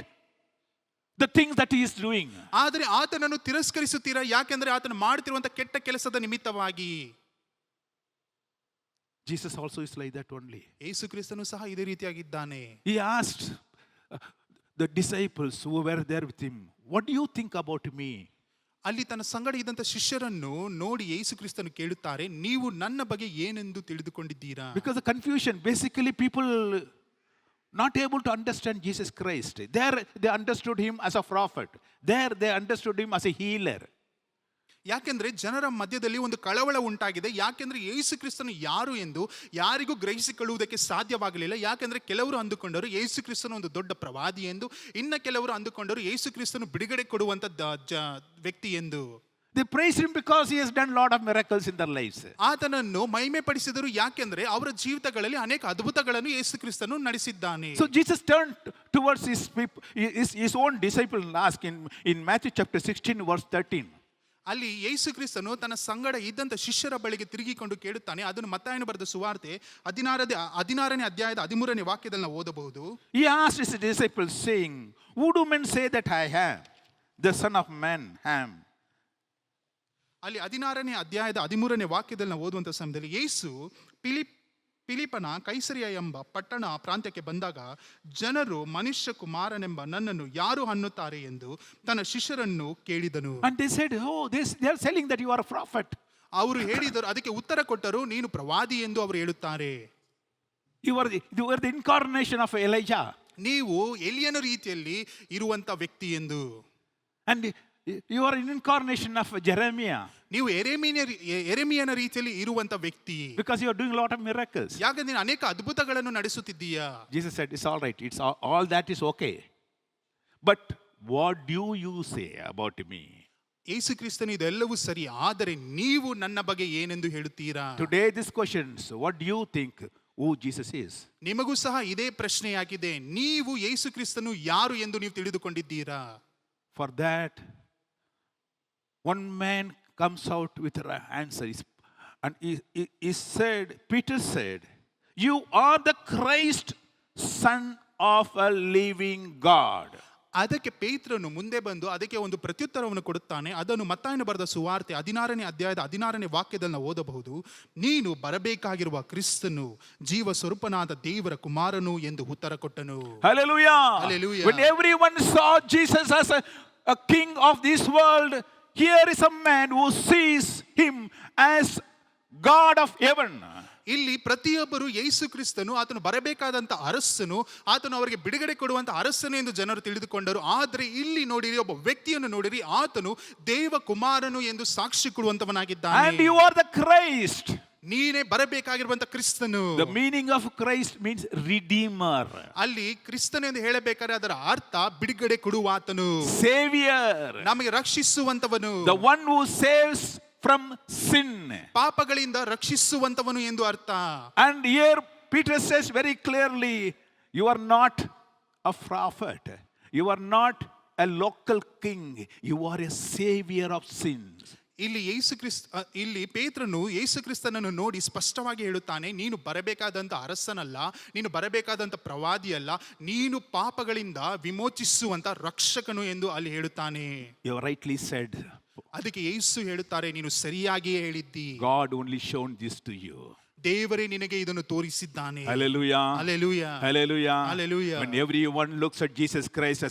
the things that he is doing. ಆದರೆ ಆತನನ್ನು ತಿರಸ್ಕರಿಸುತ್ತೀರಾ ಯಾಕೆಂದ್ರೆ ಆತನು ಮಾಡುತ್ತಿರುವಂಥ ಕೆಟ್ಟ ಕೆಲಸದ ನಿಮಿತ್ತವಾಗಿ. Jesus also is like that only. ಯೇಸು ಕ್ರಿಸ್ತನು ಸಹ ಇದೇ ರೀತಿಯಾಗಿದ್ದಾನೆ. He asked the disciples who were there with him, what do you think about me? ಅಲ್ಲಿ ತನ್ನ ಸಂಗಡ ಇದ್ದಂಥ ಶಿಷ್ಯರನ್ನು ನೋಡಿ ಯೇಸು ಕ್ರಿಸ್ತನು ಕೇಳುತ್ತಾರೆ, ನೀವು ನನ್ನ ಬಗ್ಗೆ ಏನೆಂದು ತಿಳಿದುಕೊಂಡಿದ್ದೀರಾ? Because the confusion, basically people not able to understand Jesus Christ. There they understood him as a prophet. There they understood him as a healer. ಯಾಕೆಂದ್ರೆ ಜನರ ಮಧ್ಯದಲ್ಲಿ ಒಂದು ಕಳವಳ ಉಂಟಾಗಿದೆ. ಯಾಕೆಂದ್ರೆ ಯೇಸು ಕ್ರಿಸ್ತನು ಯಾರು ಎಂದು ಯಾರಿಗೂ ಗ್ರಹಿಸಿಕೊಳ್ಳುವುದಕ್ಕೆ ಸಾಧ್ಯವಾಗಲಿಲ್ಲ. ಯಾಕೆಂದ್ರೆ ಕೆಲವರು ಅಂದುಕೊಂಡರು ಯೇಸು ಕ್ರಿಸ್ತನು ಒಂದು ದೊಡ್ಡ ಪ್ರವಾದಿ ಎಂದು, ಇನ್ನ ಕೆಲವರು ಅಂದುಕೊಂಡರು ಯೇಸು ಕ್ರಿಸ್ತನು ಬಿಡುಗಡೆ ಕೊಡುವಂತ ವ್ಯಕ್ತಿ ಎಂದು. They praised him because he has done a lot of miracles in their lives. ಆತನನ್ನು ಮಹಿಮೆ ಪಡಿಸಿದರು ಯಾಕೆಂದ್ರೆ ಅವರ ಜೀವಿತಗಳಲ್ಲಿ ಅನೇಕ ಅದ್ಭುತಗಳನ್ನು ಯೇಸು ಕ್ರಿಸ್ತನು ನಡೆಸಿದ್ದಾನೆ. So Jesus turned towards his own disciples and asked in Matthew chapter 16 verse 13. ಅಲ್ಲಿ ಯೇಸು ಕ್ರಿಸ್ತನು ತನ್ನ ಸಂಗಡ ಇದ್ದಂಥ ಶಿಷ್ಯರ ಬಳಿಗೆ ತಿರುಗಿಕೊಂಡು ಕೇಳುತ್ತಾನೆ. ಅದನ್ನು ಮತ್ತಾಯನು ಬರೆದ ಸುವಾರ್ತೆ 16ನೇ ಅಧ್ಯಾಯದ 13ನೇ ವಾಕ್ಯದಲ್ಲಿ ನಾವು ಓದಬಹುದು. He asked his disciples saying, who do men say that I am? The Son of Man am. ಅಲ್ಲಿ 16ನೇ ಅಧ್ಯಾಯದ 13ನೇ ವಾಕ್ಯದಲ್ಲಿ ನಾವು ಓದುವಂಥ ಸಮಯದಲ್ಲಿ ಯೇಸು ಫಿಲಿಪ್ಪನ ಕೈಸರಿಯ ಎಂಬ ಪಟ್ಟಣ ಪ್ರಾಂತ್ಯಕ್ಕೆ ಬಂದಾಗ ಜನರು ಮನುಷ್ಯ ಕುಮಾರನೆಂಬ ನನ್ನನ್ನು ಯಾರು ಅನ್ನುತ್ತಾರೆ ಎಂದು ತನ್ನ ಶಿಷ್ಯರನ್ನು ಕೇಳಿದನು. And they said, oh, they are saying that you are a prophet. ಅವರು ಹೇಳಿದರು, ಅದಕ್ಕೆ ಉತ್ತರ ಕೊಟ್ಟರು, ನೀನು ಪ್ರವಾದಿ ಎಂದು ಅವರು ಹೇಳುತ್ತಾರೆ. You are the incarnation of Elijah. ನೀವು ಎಲಿಯನ ರೀತಿಯಲ್ಲಿ ಇರುವಂತ ವ್ಯಕ್ತಿ ಎಂದು. And you are an incarnation of Jeremiah. ನೀವು ಎರೆಮಿಯನ ರೀತಿಯಲ್ಲಿ ಇರುವಂತ ವ್ಯಕ್ತಿ. Because you are doing a lot of miracles. ಯಾಕಂದ್ರೆ ನೀನು ಅನೇಕ ಅದ್ಭುತಗಳನ್ನು ನಡೆಸುತ್ತಿದ್ದೀಯಾ. Jesus said, it's all right. It's all that is okay. But what do you say about me? ಯೇಸು ಕ್ರಿಸ್ತನು ಇದೆಲ್ಲವೂ ಸರಿ, ಆದರೆ ನೀವು ನನ್ನ ಬಗ್ಗೆ ಏನೆಂದು ಹೇಳುತ್ತೀರಾ? Today this questions, what do you think who Jesus is? ನಿಮಗೂ ಸಹ ಇದೇ ಪ್ರಶ್ನೆಯಾಗಿದೆ. ನೀವು ಯೇಸು ಕ್ರಿಸ್ತನು ಯಾರು ಎಂದು ನೀವು ತಿಳಿದುಕೊಂಡಿದ್ದೀರಾ? For that one man comes out with an answer, and he said, Peter said, you are the Christ, Son of a living God. ಅದಕ್ಕೆ ಪೇತ್ರನು ಮುಂದೆ ಬಂದು ಅದಕ್ಕೆ ಒಂದು ಪ್ರತ್ಯುತ್ತರವನ್ನು ಕೊಡುತ್ತಾನೆ. ಅದನ್ನು ಮತ್ತಾಯನು ಬರೆದ ಸುವಾರ್ತೆ 16ನೇ ಅಧ್ಯಾಯದ 16ನೇ ವಾಕ್ಯದಲ್ಲಿ ನಾವು ಓದಬಹುದು. ನೀನು ಬರಬೇಕಾಗಿರುವ ಕ್ರಿಸ್ತನು ಜೀವ ಸ್ವರೂಪನಾದ ದೇವರ ಕುಮಾರನು ಎಂದು ಉತ್ತರ ಕೊಟ್ಟನು. Hallelujah. Hallelujah. When everyone saw Jesus as a king of this world, here is a man who sees him as God of heaven. ಇಲ್ಲಿ ಪ್ರತಿಯೊಬ್ಬರು ಯೇಸು ಕ್ರಿಸ್ತನು ಆತನು ಬರಬೇಕಾದಂತ ಅರಸನು, ಆತನು ಅವರಿಗೆ ಬಿಡುಗಡೆ ಕೊಡುವಂತ ಅರಸನು ಎಂದು ಜನರು ತಿಳಿದುಕೊಂಡರು. ಆದರೆ ಇಲ್ಲಿ ನೋಡಿರಿ, ಒಬ್ಬ ವ್ಯಕ್ತಿಯನ್ನು ನೋಡಿರಿ, ಆತನು ದೇವ ಕುಮಾರನು ಎಂದು ಸಾಕ್ಷಿ ಕೊಡುವಂತವನಾಗಿದ್ದಾನೆ. And you are the Christ. ನೀನೇ ಬರಬೇಕಾಗಿರುವಂತ ಕ್ರಿಸ್ತನು. The meaning of Christ means redeemer. ಅಲ್ಲಿ ಕ್ರಿಸ್ತನು ಎಂದು ಹೇಳಬೇಕಾದ್ರೆ ಅದರ ಅರ್ಥ ಬಿಡುಗಡೆ ಕೊಡುವಾತನು, Savior, ನಮಗೆ ರಕ್ಷಿಸುವಂತವನು, the one who saves from sin. ಪಾಪಗಳಿಂದ ರಕ್ಷಿಸುವಂತವನು ಎಂದು ಅರ್ಥ. And here Peter says very clearly, you are not a prophet, you are not a local king, you are a savior of sins. ಇಲ್ಲಿ ಪೇತ್ರನು ಯೇಸು ಕ್ರಿಸ್ತನನ್ನು ನೋಡಿ ಸ್ಪಷ್ಟವಾಗಿ ಹೇಳುತ್ತಾನೆ, ನೀನು ಬರಬೇಕಾದಂತ ಅರಸನಲ್ಲ, ನೀನು ಬರಬೇಕಾದಂತ ಪ್ರವಾದಿಯಲ್ಲ, ನೀನು ಪಾಪಗಳಿಂದ ವಿಮೋಚಿಸುವಂತ ರಕ್ಷಕನು ಎಂದು ಅಲ್ಲಿ ಹೇಳುತ್ತಾನೆ. You rightly said. ಅದಕ್ಕೆ ಯೇಸು ಹೇಳುತ್ತಾರೆ, ನೀನು ಸರಿಯಾಗಿಯೇ ಹೇಳಿದ್ದಿ. God only shown this to you. ದೇವರೇ ನಿನಗೆ ಇದನ್ನು ತೋರಿಸಿದ್ದಾನೆ. Hallelujah. Hallelujah. Hallelujah. Hallelujah. When everyone looks at Jesus Christ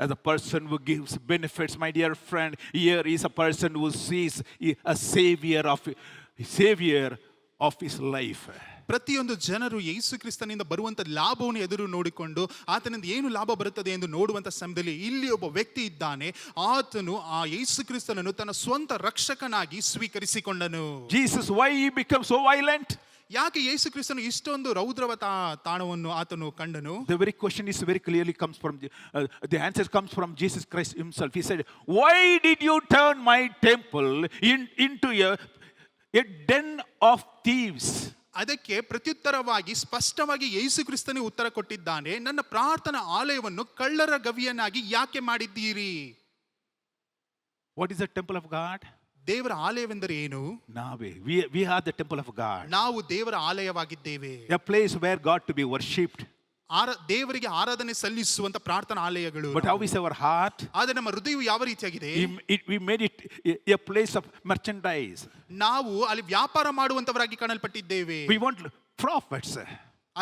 as a person who gives benefits, my dear friend, here is a person who sees a savior of his life. ಪ್ರತಿಯೊಂದು ಜನರು ಯೇಸು ಕ್ರಿಸ್ತನಿಂದ ಬರುವಂತ ಲಾಭವನ್ನು ಎದುರು ನೋಡಿಕೊಂಡು ಆತನಿಂದ ಏನು ಲಾಭ ಬರುತ್ತದೆ ಎಂದು ನೋಡುವಂತ ಸಮಯದಲ್ಲಿ ಇಲ್ಲಿ ಒಬ್ಬ ವ್ಯಕ್ತಿ ಇದ್ದಾನೆ. ಆತನು ಆ ಯೇಸು ಕ್ರಿಸ್ತನನ್ನು ತನ್ನ ಸ್ವಂತ ರಕ್ಷಕನಾಗಿ ಸ್ವೀಕರಿಸಿಕೊಂಡನು. Jesus, why he became so violent? ಯಾಕೆ ಯೇಸು ಕ್ರಿಸ್ತನು ಇಷ್ಟೊಂದು ರೌದ್ರವ ತಾಣವನ್ನು ಆತನು ಕಂಡನು? The very question is very clearly comes from the answer comes from Jesus Christ himself. He said, "Why did you turn my temple into a den of thieves?" ಅದಕ್ಕೆ ಪ್ರತ್ಯುತ್ತರವಾಗಿ ಸ್ಪಷ್ಟವಾಗಿ ಯೇಸು ಕ್ರಿಸ್ತನೇ ಉತ್ತರ ಕೊಟ್ಟಿದ್ದಾನೆ, ನನ್ನ ಪ್ರಾರ್ಥನಾ ಆಲಯವನ್ನು ಕಳ್ಳರ ಗವಿಯನ್ನಾಗಿ ಯಾಕೆ ಮಾಡಿದ್ದೀರಿ? What is the temple of God? ದೇವರ ಆಲಯವೆಂದರೆ ಏನು? Nawe. We are the temple of God. ನಾವು ದೇವರ ಆಲಯವಾಗಿದ್ದೇವೆ. A place where God to be worshipped. ದೇವರಿಗೆ ಆರಾಧನೆ ಸಲ್ಲಿಸುವಂತ ಪ್ರಾರ್ಥನಾ ಆಲಯಗಳು. But how is our heart? ಆದರೆ ನಮ್ಮ ಹೃದಯವು ಯಾವ ರೀತಿಯಾಗಿದೆ? We made it a place of merchandise. ನಾವು ಅಲ್ಲಿ ವ್ಯಾಪಾರ ಮಾಡುವಂತವರಾಗಿ ಕಾಣಲ್ಪಟ್ಟಿದ್ದೇವೆ. We want profits.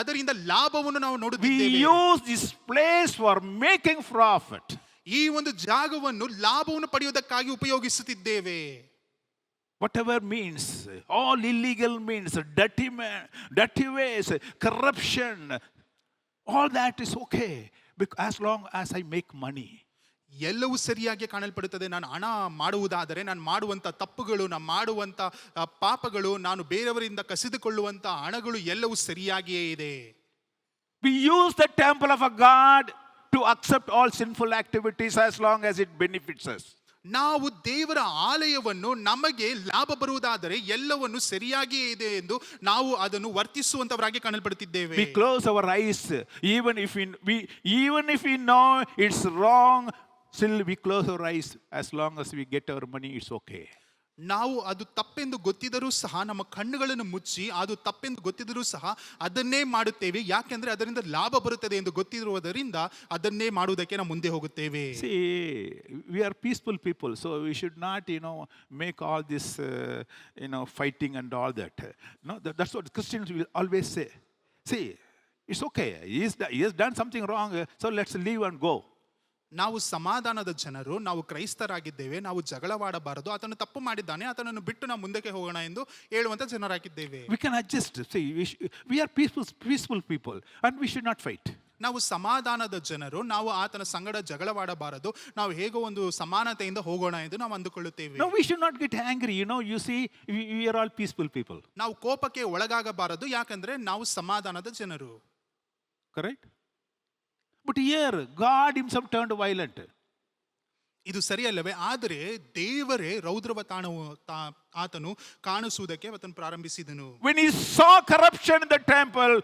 ಅದರಿಂದ ಲಾಭವನ್ನು ನಾವು We ನೋಡುತ್ತಿದ್ದೇವೆ. use this place for making profit. ಈ ಒಂದು ಜಾಗವನ್ನು ಲಾಭವನ್ನು ಪಡೆಯುವುದಕ್ಕಾಗಿ ಉಪಯೋಗಿಸುತ್ತಿದ್ದೇವೆ. Whatever means, all illegal means, dirty ways, corruption, all that is okay as long as I make money. ಎಲ್ಲವೂ ಸರಿಯಾಗಿ ಕಾಣಲ್ಪಡುತ್ತದೆ. ನಾನು ಹಣ ಮಾಡುವುದಾದರೆ, ನಾನು ಮಾಡುವಂತ ತಪ್ಪುಗಳು, ನಾನು ಮಾಡುವಂತ ಪಾಪಗಳು, ನಾನು ಬೇರೆಯವರಿಂದ ಕಸಿದುಕೊಳ್ಳುವಂತ ಹಣಗಳು ಎಲ್ಲವೂ ಸರಿಯಾಗಿಯೇ ಇದೆ. We use the temple of a God to accept all sinful activities as long as it benefits us. ನಾವು ದೇವರ ಆಲಯವನ್ನು ನಮಗೆ ಲಾಭ ಬರುವುದಾದರೆ ಎಲ್ಲವನ್ನು ಸರಿಯಾಗಿಯೇ ಇದೆ ಎಂದು ನಾವು ಅದನ್ನು ವರ್ತಿಸುವಂತವರಾಗಿ ಕಾಣಲ್ಪಡುತ್ತಿದ್ದೇವೆ. We close our eyes even if we know it's wrong, still we close our eyes. As long as we get our money, it's okay. ನಾವು ಅದು ತಪ್ಪೆಂದು ಗೊತ್ತಿದರೂ ಸಹ ನಮ್ಮ ಕಣ್ಣುಗಳನ್ನು ಮುಚ್ಚಿ ಅದು ತಪ್ಪೆಂದು ಗೊತ್ತಿದರೂ ಸಹ ಅದನ್ನೇ ಮಾಡುತ್ತೇವೆ. ಯಾಕೆಂದ್ರೆ ಅದರಿಂದ ಲಾಭ ಬರುತ್ತದೆ ಎಂದು ಗೊತ್ತಿರುವುದರಿಂದ ಅದನ್ನೇ ಮಾಡುವುದಕ್ಕೆ ನಾವು ಮುಂದೆ ಹೋಗುತ್ತೇವೆ. See, we are peaceful people, so we should not, make all this, fighting and all that. No, that's what Christians will always say. See, it's okay. He has done something wrong, so let's leave and go. ನಾವು ಸಮಾಧಾನದ ಜನರು, ನಾವು ಕ್ರೈಸ್ತರಾಗಿದ್ದೇವೆ, ನಾವು ಜಗಳವಾಡಬಾರದು, ಆತನು ತಪ್ಪು ಮಾಡಿದ್ದಾನೆ, ಆತನನ್ನು ಬಿಟ್ಟು ನಾವು ಮುಂದಕ್ಕೆ ಹೋಗೋಣ ಎಂದು ಹೇಳುವಂತ ಜನರಾಗಿದ್ದೇವೆ. We can adjust. See, we are peaceful people and we should not fight. ನಾವು ಸಮಾಧಾನದ ಜನರು, ನಾವು ಆತನ ಸಂಗಡ ಜಗಳವಾಡಬಾರದು, ನಾವು ಹೇಗೋ ಒಂದು ಸಮಾನತೆಯಿಂದ ಹೋಗೋಣ ಎಂದು ನಾವು ಅಂದುಕೊಳ್ಳುತ್ತೇವೆ. No, we should not get angry. You see, we are all peaceful people. ನಾವು ಕೋಪಕ್ಕೆ ಒಳಗಾಗಬಾರದು, ಯಾಕಂದ್ರೆ ನಾವು ಸಮಾಧಾನದ ಜನರು. Correct? But here, God himself turned violent. ಇದು ಸರಿಯಲ್ಲವೇ? ಆದರೆ ದೇವರೇ ರೌದ್ರವ ಆತನು ಕಾಣಿಸುವುದಕ್ಕೆ ಆತನು ಪ್ರಾರಂಭಿಸಿದನು. When he saw corruption in the temple,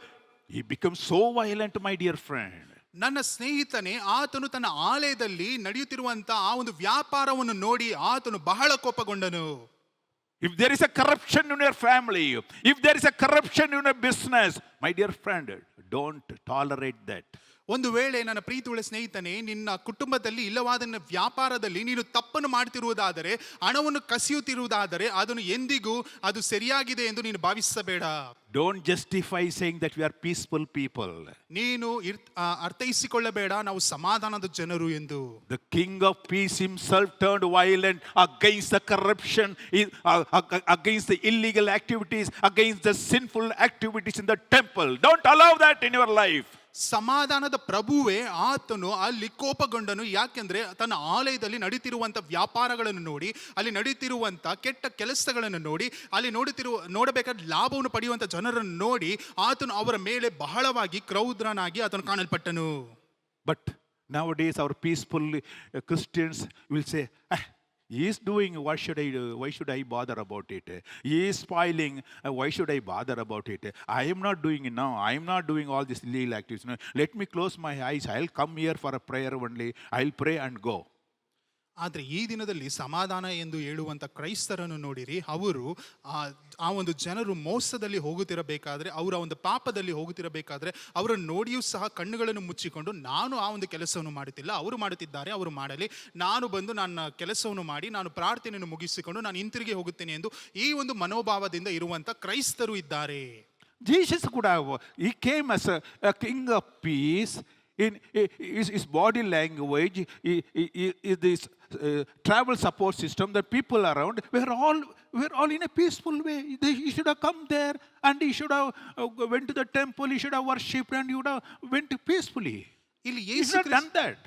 he became so violent, my dear friend. ನನ್ನ ಸ್ನೇಹಿತನೇ, ಆತನು ತನ್ನ ಆಲಯದಲ್ಲಿ ನಡೆಯುತ್ತಿರುವಂತ ಆ ಒಂದು ವ್ಯಾಪಾರವನ್ನು ನೋಡಿ ಆತನು ಬಹಳ ಕೋಪಗೊಂಡನು. If there is a corruption in your family, if there is a corruption in your business, my dear friend, don't tolerate that. ಒಂದು ವೇಳೆ ನನ್ನ ಪ್ರೀತಿಯುಳ್ಳ ಸ್ನೇಹಿತನೇ, ನಿನ್ನ ಕುಟುಂಬದಲ್ಲಿ ಇಲ್ಲವಾದ ವ್ಯಾಪಾರದಲ್ಲಿ ನೀನು ತಪ್ಪನ್ನು ಮಾಡ್ತಿರುವುದಾದರೆ, ಹಣವನ್ನು ಕಸಿಯುತ್ತಿರುವುದಾದರೆ, ಅದನ್ನು ಎಂದಿಗೂ ಅದು ಸರಿಯಾಗಿದೆ ಎಂದು ನೀನು ಭಾವಿಸಬೇಡ. Don't justify saying that we are peaceful people. ನೀನು ಅರ್ಥೈಸಿಕೊಳ್ಳಬೇಡ ನಾವು ಸಮಾಧಾನದ ಜನರು ಎಂದು. The King of Peace himself turned violent against the corruption, against the illegal activities, against the sinful activities in the temple. Don't allow that in your life. ಸಮಾಧಾನದ ಪ್ರಭುವೇ ಆತನು ಅಲ್ಲಿ ಕೋಪಗೊಂಡನು. ಯಾಕೆಂದ್ರೆ ತನ್ನ ಆಲಯದಲ್ಲಿ ನಡೀತಿರುವಂತ ವ್ಯಾಪಾರಗಳನ್ನು ನೋಡಿ, ಅಲ್ಲಿ ನಡೀತಿರುವಂತ ಕೆಟ್ಟ ಕೆಲಸಗಳನ್ನು ನೋಡಿ, ಅಲ್ಲಿ ನೋಡಬೇಕಾದ ಲಾಭವನ್ನು ಪಡೆಯುವಂತ ಜನರನ್ನು ನೋಡಿ ಆತನು ಅವರ ಮೇಲೆ ಬಹಳವಾಗಿ ಕ್ರೌದ್ರನಾಗಿ ಆತನು ಕಾಣಲ್ಪಟ್ಟನು. But nowadays our peaceful Christians will say, he is doing, why should I do? Why should I bother about it? He is spoiling, why should I bother about it? I am not doing it now. I am not doing all these illegal activities. No, let me close my eyes. I'll come here for a prayer only. I'll pray and go. ಆದರೆ ಈ ದಿನದಲ್ಲಿ ಸಮಾಧಾನ ಎಂದು ಹೇಳುವಂಥ ಕ್ರೈಸ್ತರನ್ನು ನೋಡಿರಿ, ಅವರು ಆ ಒಂದು ಜನರು ಮೋಸದಲ್ಲಿ ಹೋಗುತ್ತಿರಬೇಕಾದ್ರೆ, ಅವರ ಒಂದು ಪಾಪದಲ್ಲಿ ಹೋಗುತ್ತಿರಬೇಕಾದ್ರೆ ಅವರನ್ನು ನೋಡಿಯೂ ಸಹ ಕಣ್ಣುಗಳನ್ನು ಮುಚ್ಚಿಕೊಂಡು, ನಾನು ಆ ಒಂದು ಕೆಲಸವನ್ನು ಮಾಡುತ್ತಿಲ್ಲ, ಅವರು ಮಾಡುತ್ತಿದ್ದಾರೆ, ಅವರು ಮಾಡಲಿ, ನಾನು ಬಂದು ನನ್ನ ಕೆಲಸವನ್ನು ಮಾಡಿ ನಾನು ಪ್ರಾರ್ಥನೆಯನ್ನು ಮುಗಿಸಿಕೊಂಡು ನಾನು ಹಿಂತಿರುಗಿ ಹೋಗುತ್ತೇನೆ ಎಂದು ಈ ಒಂದು ಮನೋಭಾವದಿಂದ ಇರುವಂಥ ಕ್ರೈಸ್ತರು ಇದ್ದಾರೆ. Jesus could have, he came as a king of peace. In his body language, this travel support system, the people around were all we're all in a peaceful way. He should have come there and he should have went to the temple, he should have worshipped and he would have went peacefully. ಇಲ್ಲಿ He's Yesu not done that.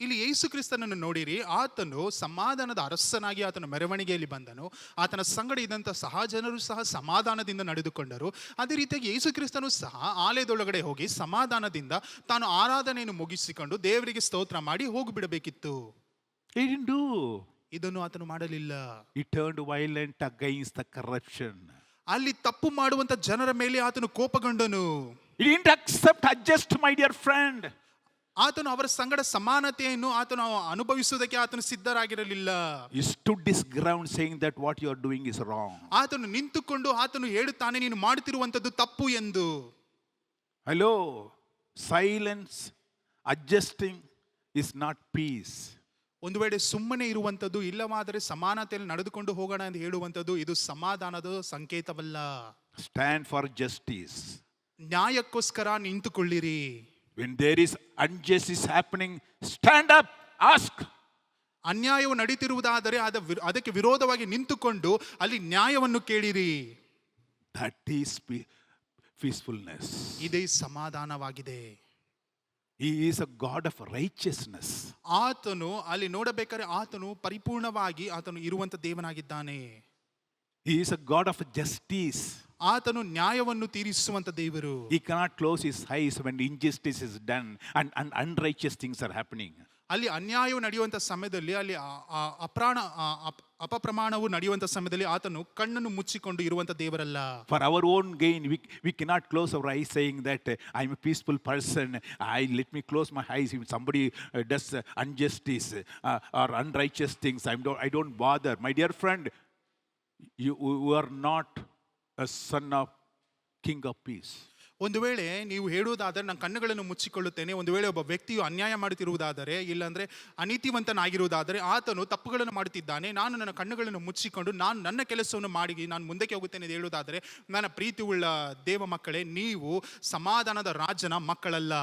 ಇಲ್ಲಿ ಯೇಸು ಕ್ರಿಸ್ತನನ್ನು ನೋಡಿರಿ, ಆತನು ಸಮಾಧಾನದ ಅರಸನಾಗಿ ಆತನ ಮೆರವಣಿಗೆಯಲ್ಲಿ ಬಂದನು. ಆತನ ಸಂಗಡ ಇದ್ದಂಥ ಸಹಜನರು ಸಹ ಸಮಾಧಾನದಿಂದ ನಡೆದುಕೊಂಡರು. ಅದೇ ರೀತಿಯಾಗಿ ಯೇಸು ಕ್ರಿಸ್ತನು ಸಹ ಆಲಯದೊಳಗಡೆ ಹೋಗಿ ಸಮಾಧಾನದಿಂದ ತಾನು ಆರಾಧನೆಯನ್ನು ಮುಗಿಸಿಕೊಂಡು ದೇವರಿಗೆ ಸ್ತೋತ್ರ ಮಾಡಿ ಹೋಗಿಬಿಡಬೇಕಿತ್ತು. He didn't do. ಇದನ್ನು ಆತನು ಮಾಡಲಿಲ್ಲ. He turned violent against the corruption. ಅಲ್ಲಿ ತಪ್ಪು ಮಾಡುವಂತ ಜನರ ಮೇಲೆ ಆತನು ಕೋಪಗೊಂಡನು. He didn't adjust, my dear friend. ಆತನು ಅವರ ಸಂಗಡ ಸಮಾನತೆಯನ್ನು ಆತನು ಅನುಭವಿಸುವುದಕ್ಕೆ ಆತನು ಸಿದ್ಧರಾಗಿರಲಿಲ್ಲ. He stood his ground saying that what you are doing is wrong. ಆತನು ನಿಂತುಕೊಂಡು ಆತನು ಹೇಳುತ್ತಾನೆ, ನೀನು ಮಾಡುತ್ತಿರುವಂತದ್ದು ತಪ್ಪು ಎಂದು. Hello, silence, adjusting is not peace. ಒಂದು ವೇಳೆ ಸುಮ್ಮನೆ ಇರುವಂತದ್ದು, ಇಲ್ಲವಾದರೆ ಸಮಾನತೆಯಲ್ಲಿ ನಡೆದುಕೊಂಡು ಹೋಗೋಣ ಎಂದು ಹೇಳುವಂತದ್ದು ಇದು ಸಮಾಧಾನದ ಸಂಕೇತವಲ್ಲ. Stand for justice. ನ್ಯಾಯಕ್ಕೋಸ್ಕರ ನಿಂತುಕೊಳ್ಳಿರಿ. When there is injustice happening, stand up, ask. ಅನ್ಯಾಯವು ನಡೀತಿರುವುದಾದರೆ ಅದಕ್ಕೆ ವಿರೋಧವಾಗಿ ನಿಂತುಕೊಂಡು ಅಲ್ಲಿ ನ್ಯಾಯವನ್ನು ಕೇಳಿರಿ. That is peacefulness. ಇದೇ ಸಮಾಧಾನವಾಗಿದೆ. He is a God of righteousness. ಆತನು ಅಲ್ಲಿ ನೋಡಬೇಕಾದ್ರೆ ಆತನು ಪರಿಪೂರ್ಣವಾಗಿ ಆತನು ಇರುವಂತ ದೇವನಾಗಿದ್ದಾನೆ. He is a God of justice. ಆತನು ನ್ಯಾಯವನ್ನು ತೀರಿಸುವಂತ ದೇವರು. He cannot close his eyes when injustice is done and unrighteous things are happening. ಅಲ್ಲಿ ಅನ್ಯಾಯವು ನಡೆಯುವಂತ ಸಮಯದಲ್ಲಿ, ಅಲ್ಲಿ ಅಪಪ್ರಮಾಣವು ನಡೆಯುವಂತ ಸಮಯದಲ್ಲಿ ಆತನು ಕಣ್ಣನ್ನು ಮುಚ್ಚಿಕೊಂಡು ಇರುವಂತ ದೇವರಲ್ಲ. For our own gain, we cannot close our eyes saying that I'm a peaceful person. Let me close my eyes if somebody does injustice or unrighteous things. I don't bother. My dear friend, you are not a son of King of Peace. ಒಂದು ವೇಳೆ ನೀವು ಹೇಳುವುದಾದರೆ ನಾನು ಕಣ್ಣುಗಳನ್ನು ಮುಚ್ಚಿಕೊಳ್ಳುತ್ತೇನೆ, ಒಂದು ವೇಳೆ ಒಬ್ಬ ವ್ಯಕ್ತಿಯು ಅನ್ಯಾಯ ಮಾಡುತ್ತಿರುವುದಾದರೆ, ಇಲ್ಲಾಂದ್ರೆ ಅನೀತಿವಂತನಾಗಿರುವುದಾದರೆ, ಆತನು ತಪ್ಪುಗಳನ್ನು ಮಾಡುತ್ತಿದ್ದಾನೆ, ನಾನು ನನ್ನ ಕಣ್ಣುಗಳನ್ನು ಮುಚ್ಚಿಕೊಂಡು ನಾನು ನನ್ನ ಕೆಲಸವನ್ನು ಮಾಡಿ ನಾನು ಮುಂದಕ್ಕೆ ಹೋಗುತ್ತೇನೆ ಎಂದು ಹೇಳುವುದಾದರೆ, ನನ್ನ ಪ್ರೀತಿ ಉಳ್ಳ ದೇವ ಮಕ್ಕಳೇ, ನೀವು ಸಮಾಧಾನದ ರಾಜನ ಮಕ್ಕಳಲ್ಲ.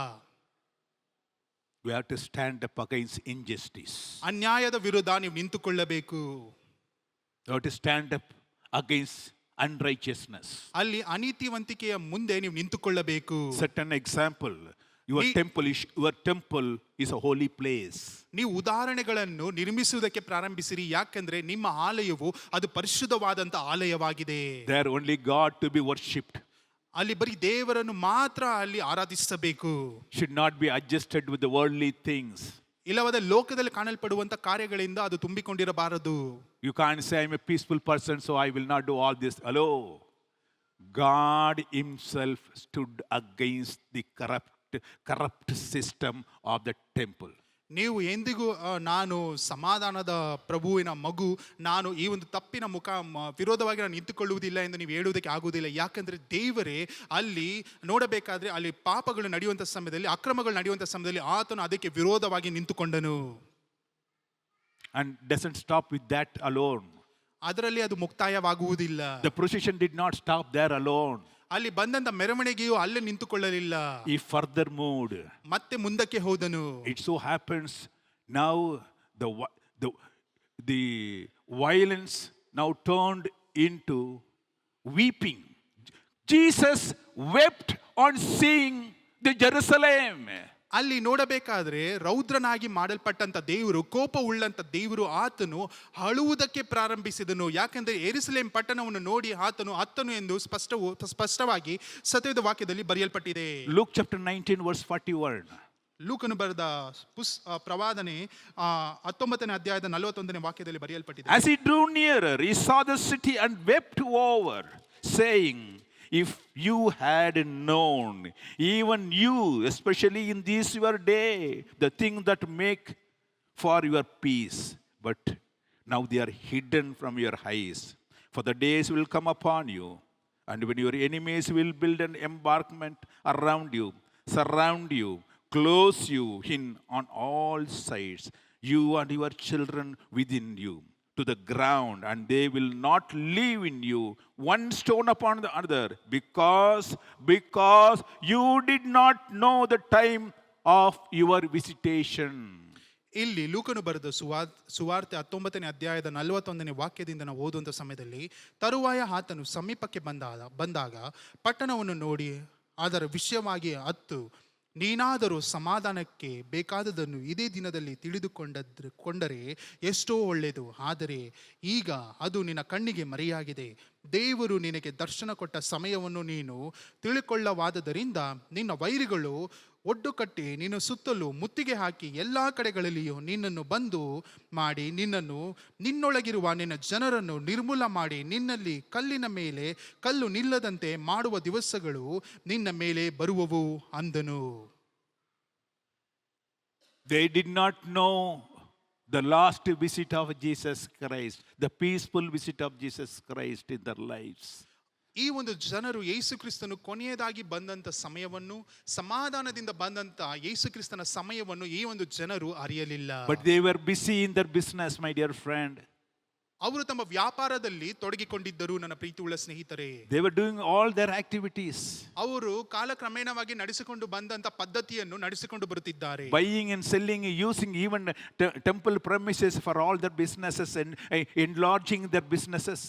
We have to stand up against injustice. ಅನ್ಯಾಯದ ವಿರುದ್ಧ ನೀವು ನಿಂತುಕೊಳ್ಳಬೇಕು. You have to stand up against unrighteousness. ಅಲ್ಲಿ ಅನೀತಿವಂತಿಕೆಯ ಮುಂದೆ ನೀವು ನಿಂತುಕೊಳ್ಳಬೇಕು. Set an example. Your temple is a holy place. ನೀವು ಉದಾಹರಣೆಗಳನ್ನು ನಿರ್ಮಿಸುವುದಕ್ಕೆ ಪ್ರಾರಂಭಿಸಿರಿ, ಯಾಕಂದ್ರೆ ನಿಮ್ಮ ಆಲಯವು ಅದು ಪರಿಶುದ್ಧವಾದಂತ ಆಲಯವಾಗಿದೆ. There only God to be worshipped. ಅಲ್ಲಿ ಬರೀ ದೇವರನ್ನು ಮಾತ್ರ ಅಲ್ಲಿ ಆರಾಧಿಸಬೇಕು. Should not be adjusted with the worldly things. ಇಲ್ಲವಾದ ಲೋಕದಲ್ಲಿ ಕಾಣಲ್ಪಡುವಂತ ಕಾರ್ಯಗಳಿಂದ ಅದು ತುಂಬಿಕೊಂಡಿರಬಾರದು. You can't say I'm a peaceful person so I will not do all this. Hello. God himself stood against the corrupt system of the temple. ನೀವು ಎಂದಿಗೂ ನಾನು ಸಮಾಧಾನದ ಪ್ರಭುವಿನ ಮಗು, ನಾನು ಈ ಒಂದು ತಪ್ಪಿನ ವಿರೋಧವಾಗಿ ನಾನು ನಿಂತುಕೊಳ್ಳುವುದಿಲ್ಲ ಎಂದು ನೀವು ಹೇಳುವುದಕ್ಕೆ ಆಗುವುದಿಲ್ಲ. ಯಾಕಂದ್ರೆ ದೇವರೇ ಅಲ್ಲಿ ನೋಡಬೇಕಾದ್ರೆ ಅಲ್ಲಿ ಪಾಪಗಳು ನಡೆಯುವಂತ ಸಮಯದಲ್ಲಿ, ಅಕ್ರಮಗಳು ನಡೆಯುವಂತ ಸಮಯದಲ್ಲಿ ಆತನು ಅದಕ್ಕೆ ವಿರೋಧವಾಗಿ ನಿಂತುಕೊಂಡನು. And doesn't stop with that alone. ಅದರಲ್ಲಿ ಅದು ಮುಕ್ತಾಯವಾಗುವುದಿಲ್ಲ. The procession did not stop there alone. ಅಲ್ಲಿ ಬಂದಂತ ಮೆರವಣಿಗೆಯು ಅಲ್ಲೇ ನಿಂತುಕೊಳ್ಳಲಿಲ್ಲ. He further moved. ಮತ್ತೆ ಮುಂದಕ್ಕೆ ಹೋದನು. It so happens now the violence now turned into weeping. Jesus wept on seeing the Jerusalem. ಅಲ್ಲಿ ನೋಡಬೇಕಾದ್ರೆ ರೌದ್ರನಾಗಿ ಮಾಡಲ್ಪಟ್ಟಂತ ದೇವರು, ಕೋಪ ಉಳ್ಳಂತ ದೇವರು, ಆತನು ಅಳುವುದಕ್ಕೆ ಪ್ರಾರಂಭಿಸಿದನು. ಯಾಕಂದ್ರೆ ಯೆರೂಸಲೇಮ್ ಪಟ್ಟಣವನ್ನು ನೋಡಿ ಆತನು ಅತ್ತನು ಎಂದು ಸ್ಪಷ್ಟವಾಗಿ ಸತ್ಯದ ವಾಕ್ಯದಲ್ಲಿ ಬರೆಯಲ್ಪಟ್ಟಿದೆ. Luke chapter 19 verse 41. ಲೂಕನು ಬರೆದ ಪ್ರವಾದನೆ 19ನೇ ಅಧ್ಯಾಯದ 41ನೇ ವಾಕ್ಯದಲ್ಲಿ ಬರೆಯಲ್ಪಟ್ಟಿದೆ. As he drew nearer, he saw the city and wept over, saying, if you had known, even you, especially in this your day, the things that make for your peace, but now they are hidden from your eyes. For the days will come upon you, and when your enemies will build an embankment around you, surround you, close you in on all sides, you and your children within you, to the ground, and they will not leave in you one stone upon the other, because you did not know the time of your visitation. ಇಲ್ಲಿ ಲೂಕನು ಬರೆದ ಸುವಾರ್ತೆ 19ನೇ ಅಧ್ಯಾಯದ 41ನೇ ವಾಕ್ಯದಿಂದ ನಾವು ಓದುವಂಥ ಸಮಯದಲ್ಲಿ, ತರುವಾಯ ಆತನು ಸಮೀಪಕ್ಕೆ ಬಂದಾಗ ಪಟ್ಟಣವನ್ನು ನೋಡಿ ಅದರ ವಿಷಯವಾಗಿ ಅತ್ತು, ನೀನಾದರೂ ಸಮಾಧಾನಕ್ಕೆ ಬೇಕಾದದನ್ನು ಇದೇ ದಿನದಲ್ಲಿ ಕೊಂಡರೆ ಎಷ್ಟೋ ಒಳ್ಳೆಯದು. ಆದರೆ ಈಗ ಅದು ನಿನ್ನ ಕಣ್ಣಿಗೆ ಮರೆಯಾಗಿದೆ. ದೇವರು ನಿನಗೆ ದರ್ಶನ ಕೊಟ್ಟ ಸಮಯವನ್ನು ನೀನು ತಿಳಿಕೊಳ್ಳವಾದದರಿಂದ ನಿನ್ನ ವೈರಿಗಳು ಒಡ್ಡು ಕಟ್ಟಿ ನಿನ್ನ ಸುತ್ತಲೂ ಮುತ್ತಿಗೆ ಹಾಕಿ ಎಲ್ಲ ಕಡೆಗಳಲ್ಲಿಯೂ ನಿನ್ನನ್ನು ಬಂದು ಮಾಡಿ ನಿನ್ನೊಳಗಿರುವ ನಿನ್ನ ಜನರನ್ನು ನಿರ್ಮೂಲ ಮಾಡಿ ನಿನ್ನಲ್ಲಿ ಕಲ್ಲಿನ ಮೇಲೆ ಕಲ್ಲು ನಿಲ್ಲದಂತೆ ಮಾಡುವ ದಿವಸಗಳು ನಿನ್ನ ಮೇಲೆ ಬರುವವು ಅಂದನು. They did not know the last visit of Jesus Christ, the peaceful visit of Jesus Christ in their lives. ಈ ಒಂದು ಜನರು ಯೇಸು ಕ್ರಿಸ್ತನು ಕೊನೆಯದಾಗಿ ಬಂದಂತ ಸಮಯವನ್ನು, ಸಮಾಧಾನದಿಂದ ಬಂದಂತ ಯೇಸು ಕ್ರಿಸ್ತನ ಸಮಯವನ್ನು ಈ ಒಂದು ಜನರು ಅರಿಯಲಿಲ್ಲ. But they were busy in their business, my dear friend. ಅವರು ತಮ್ಮ ವ್ಯಾಪಾರದಲ್ಲಿ ತೊಡಗಿಕೊಂಡಿದ್ದರು ನನ್ನ ಪ್ರೀತಿಯುಳ್ಳ ಸ್ನೇಹಿತರೆ. They were doing all their activities. ಅವರು ಕಾಲಕ್ರಮೇಣವಾಗಿ ನಡೆಸಿಕೊಂಡು ಬಂದಂತ ಪದ್ಧತಿಯನ್ನು ನಡೆಸಿಕೊಂಡು ಬರುತ್ತಿದ್ದಾರೆ. Buying and selling, using even temple premises for all their businesses and enlarging their businesses.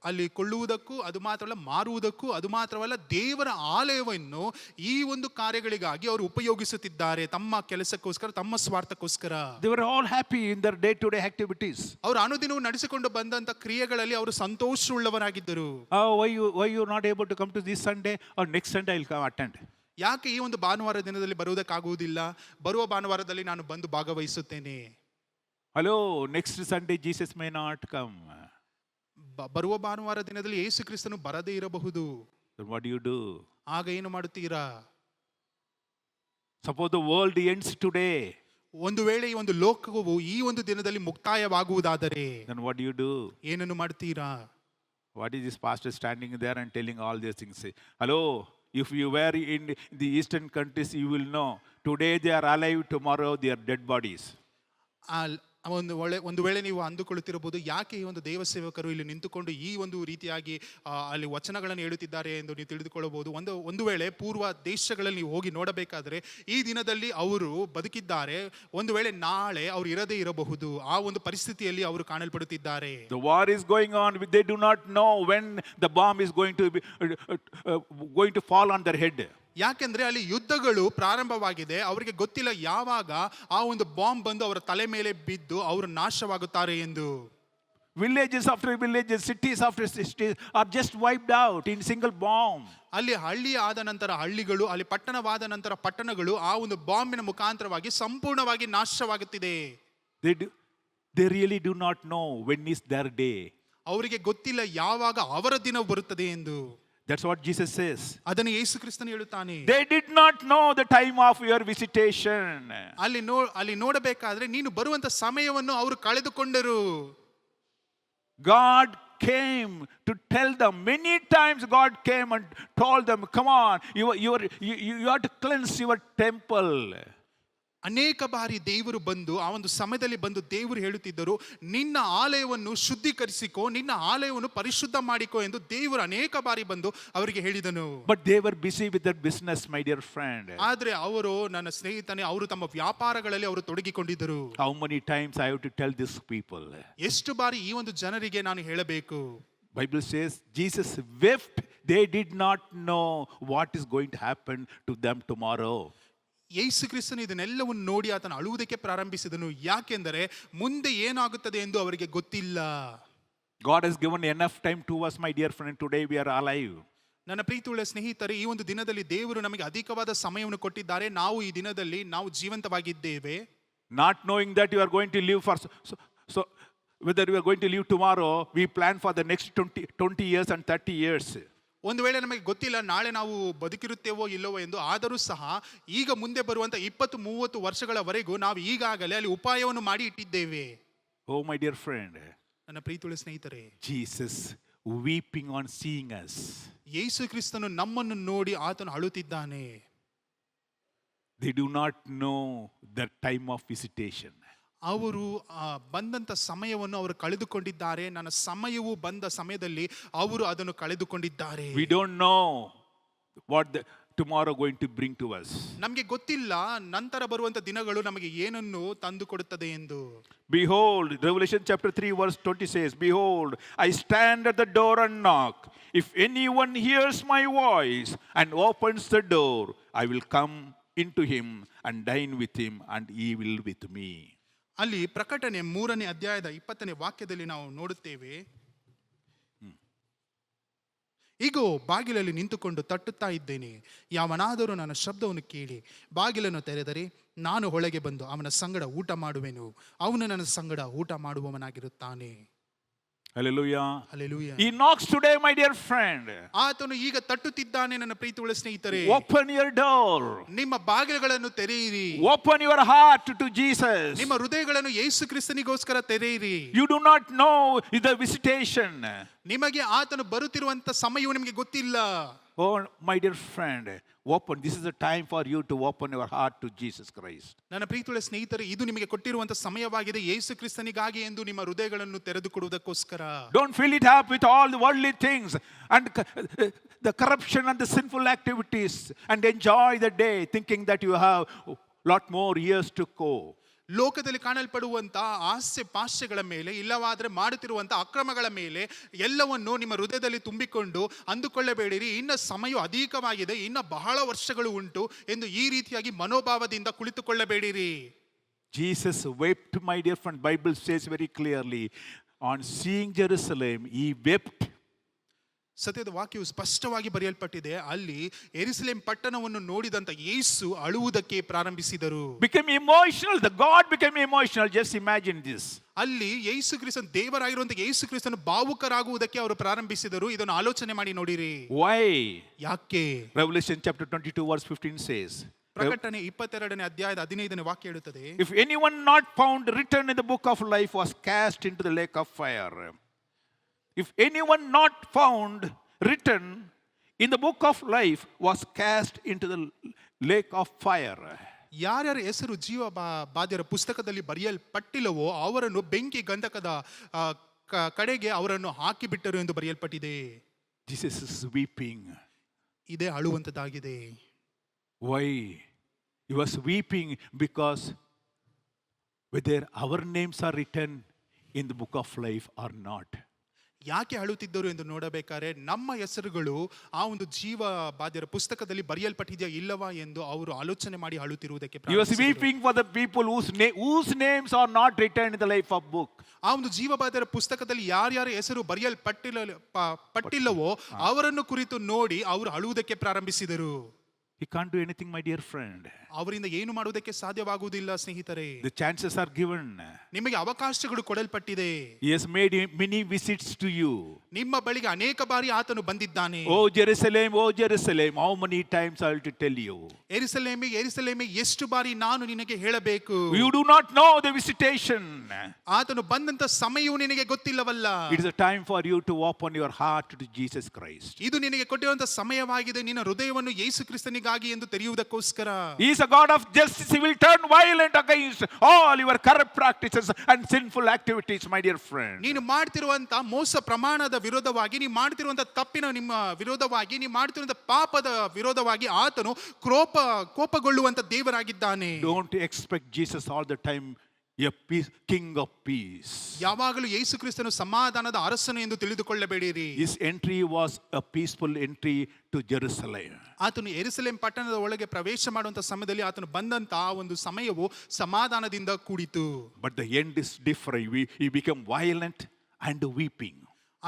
ಅಲ್ಲಿ ಕೊಳ್ಳುವುದಕ್ಕೂ ಅದು ಮಾತ್ರವಲ್ಲ, ಮಾರುವುದಕ್ಕೂ ಅದು ಮಾತ್ರವಲ್ಲ, ದೇವರ ಆಲಯವನ್ನು ಈ ಒಂದು ಕಾರ್ಯಗಳಿಗಾಗಿ ಅವರು ಉಪಯೋಗಿಸುತ್ತಿದ್ದಾರೆ, ತಮ್ಮ ಕೆಲಸಕ್ಕೋಸ್ಕರ, ತಮ್ಮ ಸ್ವಾರ್ಥಕ್ಕೋಸ್ಕರ. They were all happy in their day-to-day activities. ಅವರು ಅನುದಿನವೂ ನಡೆಸಿಕೊಂಡು ಬಂದಂತ ಕ್ರಿಯೆಗಳಲ್ಲಿ ಅವರು ಸಂತೋಷವುಳ್ಳವರಾಗಿದ್ದರು. Why you not able to come to this Sunday, or next Sunday I'll come attend? ಯಾಕೆ ಈ ಒಂದು ಭಾನುವಾರ ದಿನದಲ್ಲಿ ಬರುವುದಕ್ಕಾಗುವುದಿಲ್ಲ, ಬರುವ ಭಾನುವಾರದಲ್ಲಿ ನಾನು ಬಂದು ಭಾಗವಹಿಸುತ್ತೇನೆ. Hello, next Sunday Jesus may not come. ಬರುವ ಭಾನುವಾರ ದಿನದಲ್ಲಿ ಯೇಸು ಕ್ರಿಸ್ತನು ಬರದೇ ಇರಬಹುದು. Then what do you do? ಆಗ ಏನು ಮಾಡುತ್ತೀರಾ? Suppose the world ends today. ಒಂದು ವೇಳೆ ಈ ಒಂದು ಲೋಕವು ಈ ಒಂದು ದಿನದಲ್ಲಿ ಮುಕ್ತಾಯವಾಗುವುದಾದರೆ Then what do you do? ಏನನ್ನು ಮಾಡ್ತೀರಾ? What is this pastor standing there and telling all these things? Hello, if you were in the eastern countries, you will know. Today they are alive, tomorrow they are dead bodies. ಒಂದು ವೇಳೆ ನೀವು ಅಂದುಕೊಳ್ಳುತ್ತಿರಬಹುದು, ಯಾಕೆ ಈ ಒಂದು ದೇವ ಸೇವಕರು ಇಲ್ಲಿ ನಿಂತುಕೊಂಡು ಈ ಒಂದು ರೀತಿಯಾಗಿ ಅಲ್ಲಿ ವಚನಗಳನ್ನು ಹೇಳುತ್ತಿದ್ದಾರೆ ಎಂದು ನೀವು ತಿಳಿದುಕೊಳ್ಳಬಹುದು. ಒಂದು ವೇಳೆ ಪೂರ್ವ ದೇಶಗಳಲ್ಲಿ ನೀವು ಹೋಗಿ ನೋಡಬೇಕಾದ್ರೆ ಈ ದಿನದಲ್ಲಿ ಅವರು ಬದುಕಿದ್ದಾರೆ, ಒಂದು ವೇಳೆ ನಾಳೆ ಅವರು ಇರದೇ ಇರಬಹುದು. ಆ ಒಂದು ಪರಿಸ್ಥಿತಿಯಲ್ಲಿ ಅವರು ಕಾಣಲ್ಪಡುತ್ತಿದ್ದಾರೆ. The war is going on, they do not know when the bomb is going to fall on their head. ಯಾಕೆಂದ್ರೆ ಅಲ್ಲಿ ಯುದ್ಧಗಳು ಪ್ರಾರಂಭವಾಗಿದೆ, ಅವರಿಗೆ ಗೊತ್ತಿಲ್ಲ ಯಾವಾಗ ಆ ಒಂದು ಬಾಂಬ್ ಬಂದು ಅವರ ತಲೆ ಮೇಲೆ ಬಿದ್ದು ಅವರು ನಾಶವಾಗುತ್ತಾರೆ ಎಂದು. Villages after villages, cities after cities are just wiped out in single bomb. ಅಲ್ಲಿ ಹಳ್ಳಿ ಆದ ನಂತರ ಹಳ್ಳಿಗಳು, ಅಲ್ಲಿ ಪಟ್ಟಣವಾದ ನಂತರ ಪಟ್ಟಣಗಳು ಆ ಒಂದು ಬಾಂಬಿನ ಮುಖಾಂತರವಾಗಿ ಸಂಪೂರ್ಣವಾಗಿ ನಾಶವಾಗುತ್ತಿದೆ. They really do not know when is their day. ಅವರಿಗೆ ಗೊತ್ತಿಲ್ಲ ಯಾವಾಗ ಅವರ ದಿನ ಬರುತ್ತದೆ ಎಂದು. That's what Jesus says. ಅದನ್ನು ಯೇಸು ಕ್ರಿಸ್ತನು ಹೇಳುತ್ತಾನೆ. They did not know the time of your visitation. ಅಲ್ಲಿ ನೋಡಬೇಕಾದ್ರೆ ನೀನು ಬರುವಂತ ಸಮಯವನ್ನು ಅವರು ಕಳೆದುಕೊಂಡರು. God came to tell them. Many times God came and told them, come on, you have to cleanse your temple. ಅನೇಕ ಬಾರಿ ದೇವರು ಬಂದು ಆ ಒಂದು ಸಮಯದಲ್ಲಿ ಬಂದು ದೇವರು ಹೇಳುತ್ತಿದ್ದರು, ನಿನ್ನ ಆಲಯವನ್ನು ಶುದ್ಧೀಕರಿಸಿಕೋ, ನಿನ್ನ ಆಲಯವನ್ನು ಪರಿಶುದ್ಧ ಮಾಡಿಕೋ ಎಂದು ದೇವರು ಅನೇಕ ಬಾರಿ ಬಂದು ಅವರಿಗೆ ಹೇಳಿದನು. But they were busy with their business, my dear friend. ಆದ್ರೆ ಅವರು, ನನ್ನ ಸ್ನೇಹಿತನೇ, ಅವರು ತಮ್ಮ ವ್ಯಾಪಾರಗಳಲ್ಲಿ ಅವರು ತೊಡಗಿಕೊಂಡಿದ್ದರು. How many times I have to tell these people? ಎಷ್ಟು ಬಾರಿ ಈ ಒಂದು ಜನರಿಗೆ ನಾನು ಹೇಳಬೇಕು? Bible says Jesus wept. They did not know what is going to happen to them tomorrow. ಯೇಸು ಕ್ರಿಸ್ತನು ಇದನ್ನೆಲ್ಲವನ್ನು ನೋಡಿ ಆತನು ಅಳುವುದಕ್ಕೆ ಪ್ರಾರಂಭಿಸಿದನು. ಯಾಕೆಂದರೆ ಮುಂದೆ ಏನಾಗುತ್ತದೆ ಎಂದು ಅವರಿಗೆ ಗೊತ್ತಿಲ್ಲ. God has given enough time to us, my dear friend. Today we are alive. ನನ್ನ ಪ್ರೀತಿಯುಳ್ಳ ಸ್ನೇಹಿತರೆ, ಈ ಒಂದು ದಿನದಲ್ಲಿ ದೇವರು ನಮಗೆ ಅಧಿಕವಾದ ಸಮಯವನ್ನು ಕೊಟ್ಟಿದ್ದಾರೆ. ನಾವು ಈ ದಿನದಲ್ಲಿ ನಾವು ಜೀವಂತವಾಗಿದ್ದೇವೆ. Not knowing that you are going to live for so whether you are going to live tomorrow, we plan for the next 20 years and 30 years. ಒಂದು ವೇಳೆ ನಮಗೆ ಗೊತ್ತಿಲ್ಲ ನಾಳೆ ನಾವು ಬದುಕಿರುತ್ತೇವೋ ಇಲ್ಲವೋ ಎಂದು, ಆದರೂ ಸಹ ಈಗ ಮುಂದೆ ಬರುವಂತ 20-30 ವರ್ಷಗಳವರೆಗೂ ನಾವು ಈಗಾಗಲೇ ಅಲ್ಲಿ ಉಪಾಯವನ್ನು ಮಾಡಿ ಇಟ್ಟಿದ್ದೇವೆ. Oh my dear friend, ನನ್ನ ಪ್ರೀತಿಯುಳ್ಳ ಸ್ನೇಹಿತರೆ, Jesus weeping on seeing us. ಯೇಸು ಕ್ರಿಸ್ತನು ನಮ್ಮನ್ನು ನೋಡಿ ಆತನು ಅಳುತ್ತಿದ್ದಾನೆ. They do not know the time of visitation. ಅವರು ಬಂದಂತ ಸಮಯವನ್ನು ಅವರು ಕಳೆದುಕೊಂಡಿದ್ದಾರೆ. ನನ್ನ ಸಮಯವು ಬಂದ ಸಮಯದಲ್ಲಿ ಅವರು ಅದನ್ನು ಕಳೆದುಕೊಂಡಿದ್ದಾರೆ. We don't know what the tomorrow going to bring to us. ನಮಗೆ ಗೊತ್ತಿಲ್ಲ ನಂತರ ಬರುವಂತ ದಿನಗಳು ನಮಗೆ ಏನನ್ನು ತಂದು ಕೊಡುತ್ತದೆ ಎಂದು. Behold, Revelation chapter 3 verse 20 says, Behold, I stand at the door and knock. If anyone hears my voice and opens the door, I will come into him and dine with him and he will with me. ಅಲ್ಲಿ ಪ್ರಕಟಣೆ 3ನೇ ಅಧ್ಯಾಯದ 20ನೇ ವಾಕ್ಯದಲ್ಲಿ ನಾವು ನೋಡುತ್ತೇವೆ, ಈಗೋ ಬಾಗಿಲಲ್ಲಿ ನಿಂತುಕೊಂಡು ತಟ್ಟುತ್ತಾ ಇದ್ದೇನೆ, ಯಾವನಾದರೂ ನನ್ನ ಶಬ್ದವನ್ನು ಕೇಳಿ ಬಾಗಿಲನ್ನು ತೆರೆದರೆ ನಾನು ಒಳಗೆ ಬಂದು ಅವನ ಸಂಗಡ ಊಟ ಮಾಡುವೆನು, ಅವನು ನನ್ನ ಸಂಗಡ ಊಟ ಮಾಡುವವನಾಗಿರುತ್ತಾನೆ. Hallelujah. Hallelujah. He knocks today, my dear friend. ಆತನು ಈಗ ತಟ್ಟುತ್ತಿದ್ದಾನೆ ನನ್ನ ಪ್ರೀತಿಯುಳ್ಳ ಸ್ನೇಹಿತರೆ. Open your door. ನಿಮ್ಮ ಬಾಗಿಲುಗಳನ್ನು ತೆರೆಯಿರಿ. Open your heart to Jesus. ನಿಮ್ಮ ಹೃದಯಗಳನ್ನು ಯೇಸು ಕ್ರಿಸ್ತನಿಗೋಸ್ಕರ ತೆರೆಯಿರಿ. You do not know the visitation. ನಿಮಗೆ ಆತನು ಬರುತ್ತಿರುವಂತ ಸಮಯವು ನಿಮಗೆ ಗೊತ್ತಿಲ್ಲ. Oh, my dear friend, open. This is the time for you to open your heart to Jesus Christ. ನನ್ನ ಪ್ರೀತಿಯುಳ್ಳ ಸ್ನೇಹಿತರೆ, ಇದು ನಿಮಗೆ ಕೊಟ್ಟಿರುವಂತ ಸಮಯವಾಗಿದೆ ಯೇಸು ಕ್ರಿಸ್ತನಿಗಾಗಿ ಎಂದು ನಿಮ್ಮ ಹೃದಯಗಳನ್ನು ತೆರೆದುಕೊಡುವುದಕ್ಕೋಸ್ಕರ. Don't fill it up with all the worldly things and the corruption and the sinful activities and enjoy the day thinking that you have a lot more years to go. ಲೋಕದಲ್ಲಿ ಕಾಣಲ್ಪಡುವಂತ ಆಸೆ ಪಾಶ್ಯಗಳ ಮೇಲೆ, ಇಲ್ಲವಾದ್ರೆ ಮಾಡುತ್ತಿರುವಂತ ಅಕ್ರಮಗಳ ಮೇಲೆ ಎಲ್ಲವನ್ನು ನಿಮ್ಮ ಹೃದಯದಲ್ಲಿ ತುಂಬಿಕೊಂಡು ಅಂದುಕೊಳ್ಳಬೇಡಿರಿ, ಇನ್ನ ಸಮಯ ಅಧಿಕವಾಗಿದೆ, ಇನ್ನ ಬಹಳ ವರ್ಷಗಳು ಉಂಟು ಎಂದು ಈ ರೀತಿಯಾಗಿ ಮನೋಭಾವದಿಂದ ಕುಳಿತುಕೊಳ್ಳಬೇಡಿರಿ. Jesus wept, my dear friend. Bible says very clearly, on seeing Jerusalem, he wept. ಸತ್ಯದ ವಾಕ್ಯವು ಸ್ಪಷ್ಟವಾಗಿ ಬರೆಯಲ್ಪಟ್ಟಿದೆ, ಅಲ್ಲಿ ಯೆರೂಸಲೇಮ್ ಪಟ್ಟಣವನ್ನು ನೋಡಿದಂತ ಯೇಸು ಅಳುವುದಕ್ಕೆ ಪ್ರಾರಂಭಿಸಿದರು. Became emotional. The God became emotional. Just imagine this. ಅಲ್ಲಿ ಯೇಸು ಕ್ರಿಸ್ತನು, ದೇವರಾಗಿರುವಂತ ಯೇಸು ಕ್ರಿಸ್ತನು ಭಾವುಕರಾಗುವುದಕ್ಕೆ ಅವರು ಪ್ರಾರಂಭಿಸಿದರು. ಇದನ್ನು ಆಲೋಚನೆ ಮಾಡಿ ನೋಡಿರಿ. Why? ಯಾಕೆ? Revelation chapter 22 verse 15 says, ಪ್ರಕಟಣೆ 22ನೇ ಅಧ್ಯಾಯದ 15ನೇ ವಾಕ್ಯ ಹೇಳುತ್ತದೆ, if anyone not found written in the book of life was cast into the lake of fire. If anyone not found written in the book of life was cast into the lake of fire. ಯಾರ್ಯಾರ ಹೆಸರು ಜೀವ ಬಾಧ್ಯರ ಪುಸ್ತಕದಲ್ಲಿ ಬರೆಯಲ್ಪಟ್ಟಿಲ್ಲವೋ ಅವರನ್ನು ಬೆಂಕಿ ಗಂಧಕದ ಕಡೆಗೆ ಅವರನ್ನು ಹಾಕಿಬಿಟ್ಟರು ಎಂದು ಬರೆಯಲ್ಪಟ್ಟಿದೆ. Jesus is weeping. ಇದೇ ಅಳುವಂತದ್ದಾಗಿದೆ. Why? He was weeping because whether our names are written in the book of life or not. ಯಾಕೆ ಅಳುತ್ತಿದ್ದರು ಎಂದು ನೋಡಬೇಕಾದ್ರೆ ನಮ್ಮ ಹೆಸರುಗಳು ಆ ಒಂದು ಜೀವ ಬಾಧ್ಯರ ಪುಸ್ತಕದಲ್ಲಿ ಬರೆಯಲ್ಪಟ್ಟಿದೆಯಾ ಇಲ್ಲವಾ ಎಂದು ಅವರು ಆಲೋಚನೆ ಮಾಡಿ ಅಳುತ್ತಿರುವುದಕ್ಕೆ. He was weeping for the people whose names are not written in the life of book. ಆ ಒಂದು ಜೀವ ಬಾಧ್ಯರ ಪುಸ್ತಕದಲ್ಲಿ ಯಾರ್ಯಾರ ಹೆಸರು ಪಟ್ಟಿಲ್ಲವೋ ಅವರನ್ನು ಕುರಿತು ನೋಡಿ ಅವರು ಅಳುವುದಕ್ಕೆ ಪ್ರಾರಂಭಿಸಿದರು. He can't do anything, my dear friend. ಅವರಿಂದ ಏನು ಮಾಡುವುದಕ್ಕೆ ಸಾಧ್ಯವಾಗುವುದಿಲ್ಲ ಸ್ನೇಹಿತರೆ. The chances are given. ನಿಮಗೆ ಅವಕಾಶಗಳು ಕೊಡಲ್ಪಟ್ಟಿದೆ. He has made many visits to you. ನಿಮ್ಮ ಬಳಿಗೆ ಅನೇಕ ಬಾರಿ ಆತನು ಬಂದಿದ್ದಾನೆ. Oh Jerusalem, how many times I will to tell you. ಯೆರೂಸಲೇಮೇ, ಯೆರೂಸಲೇಮೇ, ಎಷ್ಟು ಬಾರಿ ನಾನು ನಿನಗೆ ಹೇಳಬೇಕು. You do not know the visitation. ಆತನು ಬಂದಂತ ಸಮಯವು ನಿನಗೆ ಗೊತ್ತಿಲ್ಲವಲ್ಲ. It is a time for you to open your heart to Jesus Christ. ಇದು ನಿನಗೆ ಕೊಟ್ಟಿರುವಂತ ಸಮಯವಾಗಿದೆ, ನಿನ್ನ ಹೃದಯವನ್ನು ಯೇಸು ಕ್ರಿಸ್ತನಿಗಾಗಿ ಎಂದು ತೆರೆಯುವುದಕ್ಕೋಸ್ಕರ. He is a God of justice. He will turn violent against all your corrupt practices and sinful activities, my dear friend. ನೀನು ಮಾಡ್ತಿರುವಂತ ಮೋಸ ಪ್ರಮಾಣದ ವಿರೋಧವಾಗಿ, ನೀನು ಮಾಡ್ತಿರುವಂತ ತಪ್ಪಿನ ನಿಮ್ಮ ವಿರೋಧವಾಗಿ, ನೀನು ಮಾಡ್ತಿರುವಂತ ಪಾಪದ ವಿರೋಧವಾಗಿ ಆತನು ಕೋಪಗೊಳ್ಳುವಂತ ದೇವರಾಗಿದ್ದಾನೆ. Don't expect Jesus all the time a king of peace. ಯಾವಾಗಲೂ ಯೇಸು ಕ್ರಿಸ್ತನು ಸಮಾಧಾನದ ಅರಸನು ಎಂದು ತಿಳಿದುಕೊಳ್ಳಬೇಡಿರಿ. His entry was a peaceful entry to Jerusalem. ಆತನು ಯೆರೂಸಲೇಮ್ ಪಟ್ಟಣದ ಒಳಗೆ ಪ್ರವೇಶ ಮಾಡುವಂತ ಸಮಯದಲ್ಲಿ ಆತನು ಬಂದಂತ ಆ ಒಂದು ಸಮಯವು ಸಮಾಧಾನದಿಂದ ಕೂಡಿತು. But the end is different. He became violent and weeping.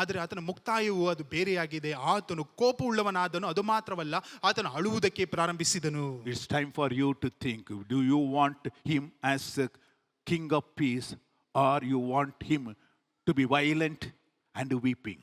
ಆದರೆ ಆತನ ಮುಕ್ತಾಯವು ಅದು ಬೇರೆಯಾಗಿದೆ. ಆತನು ಕೋಪವುಳ್ಳವನಾದನು, ಅದು ಮಾತ್ರವಲ್ಲ ಆತನು ಅಳುವುದಕ್ಕೆ ಪ್ರಾರಂಭಿಸಿದನು. It's time for you to think. Do you want him as a king of peace or you want him to be violent and weeping?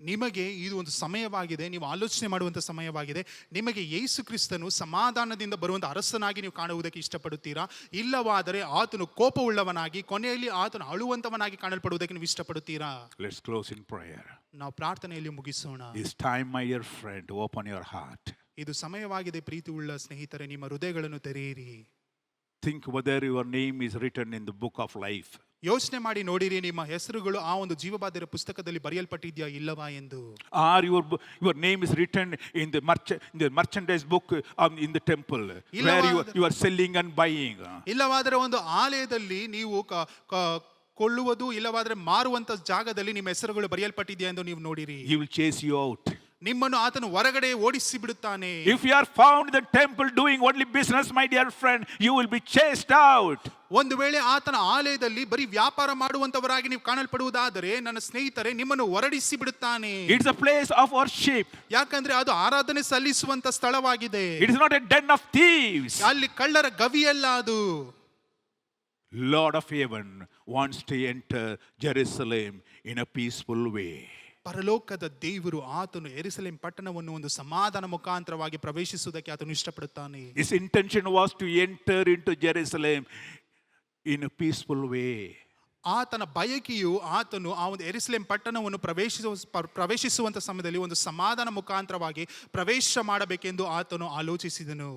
ನಿಮಗೆ ಇದು ಒಂದು ಸಮಯವಾಗಿದೆ, ನೀವು ಆಲೋಚನೆ ಮಾಡುವಂತ ಸಮಯವಾಗಿದೆ. ನಿಮಗೆ ಯೇಸು ಕ್ರಿಸ್ತನು ಸಮಾಧಾನದಿಂದ ಬರುವಂತ ಅರಸನಾಗಿ ನೀವು ಕಾಣುವುದಕ್ಕೆ ಇಷ್ಟಪಡುತ್ತೀರಾ, ಇಲ್ಲವಾದರೆ ಆತನು ಕೋಪವುಳ್ಳವನಾಗಿ ಕೊನೆಯಲ್ಲಿ ಆತನು ಅಳುವಂತವನಾಗಿ ಕಾಣಲ್ಪಡುವುದಕ್ಕೆ ನೀವು ಇಷ್ಟಪಡುತ್ತೀರಾ? Let's close in prayer. ನಾವು ಪ್ರಾರ್ಥನೆಯಲ್ಲಿ ಮುಗಿಸೋಣ. This time, my dear friend, open your heart. ಇದು ಸಮಯವಾಗಿದೆ ಪ್ರೀತಿಯುಳ್ಳ ಸ್ನೇಹಿತರೆ, ನಿಮ್ಮ ಹೃದಯಗಳನ್ನು ತೆರೆಯಿರಿ. Think whether your name is written in the book of life. ಯೋಚನೆ ಮಾಡಿ ನೋಡಿರಿ, ನಿಮ್ಮ ಹೆಸರುಗಳು ಆ ಒಂದು ಜೀವಬಾಧ್ಯರ ಪುಸ್ತಕದಲ್ಲಿ ಬರೆಯಲ್ಪಟ್ಟಿದ್ಯಾ ಇಲ್ಲವಾ ಎಂದು. Or your name is written in the merchandise book in the temple where you are selling and buying. ಇಲ್ಲವಾದರೆ ಒಂದು ಆಲಯದಲ್ಲಿ ನೀವು ಕೊಳ್ಳುವುದು ಇಲ್ಲವಾದರೆ ಮಾರುವಂತ ಜಾಗದಲ್ಲಿ ನಿಮ್ಮ ಹೆಸರುಗಳು ಬರೆಯಲ್ಪಟ್ಟಿದ್ಯಾ ಎಂದು ನೀವು ನೋಡಿರಿ. He will chase you out. ನಿಮ್ಮನ್ನು ಆತನು ಹೊರಗಡೆ ಓಡಿಸಿ ಬಿಡುತ್ತಾನೆ. If you are found in the temple doing only business, my dear friend, you will be chased out. ಒಂದು ವೇಳೆ ಆತನ ಆಲಯದಲ್ಲಿ ಬರೀ ವ್ಯಾಪಾರ ಮಾಡುವಂತವರಾಗಿ ನೀವು ಕಾಣಲ್ಪಡುವುದಾದರೆ ನನ್ನ ಸ್ನೇಹಿತರೆ, ನಿಮ್ಮನ್ನು ಹೊರಡಿಸಿ ಬಿಡುತ್ತಾನೆ. It's a place of worship. ಯಾಕಂದ್ರೆ ಅದು ಆರಾಧನೆ ಸಲ್ಲಿಸುವಂತ ಸ್ಥಳವಾಗಿದೆ. It is not a den of thieves. ಅಲ್ಲಿ ಕಳ್ಳರ ಗವಿಯಲ್ಲ ಅದು. Lord of heaven wants to enter Jerusalem in a peaceful way. ಪರಲೋಕದ ದೇವರು ಆತನು ಯೆರೂಸಲೇಮ್ ಪಟ್ಟಣವನ್ನು ಒಂದು ಸಮಾಧಾನ ಮುಖಾಂತರವಾಗಿ ಪ್ರವೇಶಿಸುವುದಕ್ಕೆ ಆತನು ಇಷ್ಟಪಡುತ್ತಾನೆ. His intention was to enter into Jerusalem in a peaceful way. ಆತನ ಬಯಕೆಯು ಆತನು ಆ ಒಂದು ಯೆರೂಸಲೇಮ್ ಪಟ್ಟಣವನ್ನು ಪ್ರವೇಶಿಸುವಂತ ಸಮಯದಲ್ಲಿ ಒಂದು ಸಮಾಧಾನ ಮುಖಾಂತರವಾಗಿ ಪ್ರವೇಶ ಮಾಡಬೇಕೆಂದು ಆತನು ಆಲೋಚಿಸಿದನು.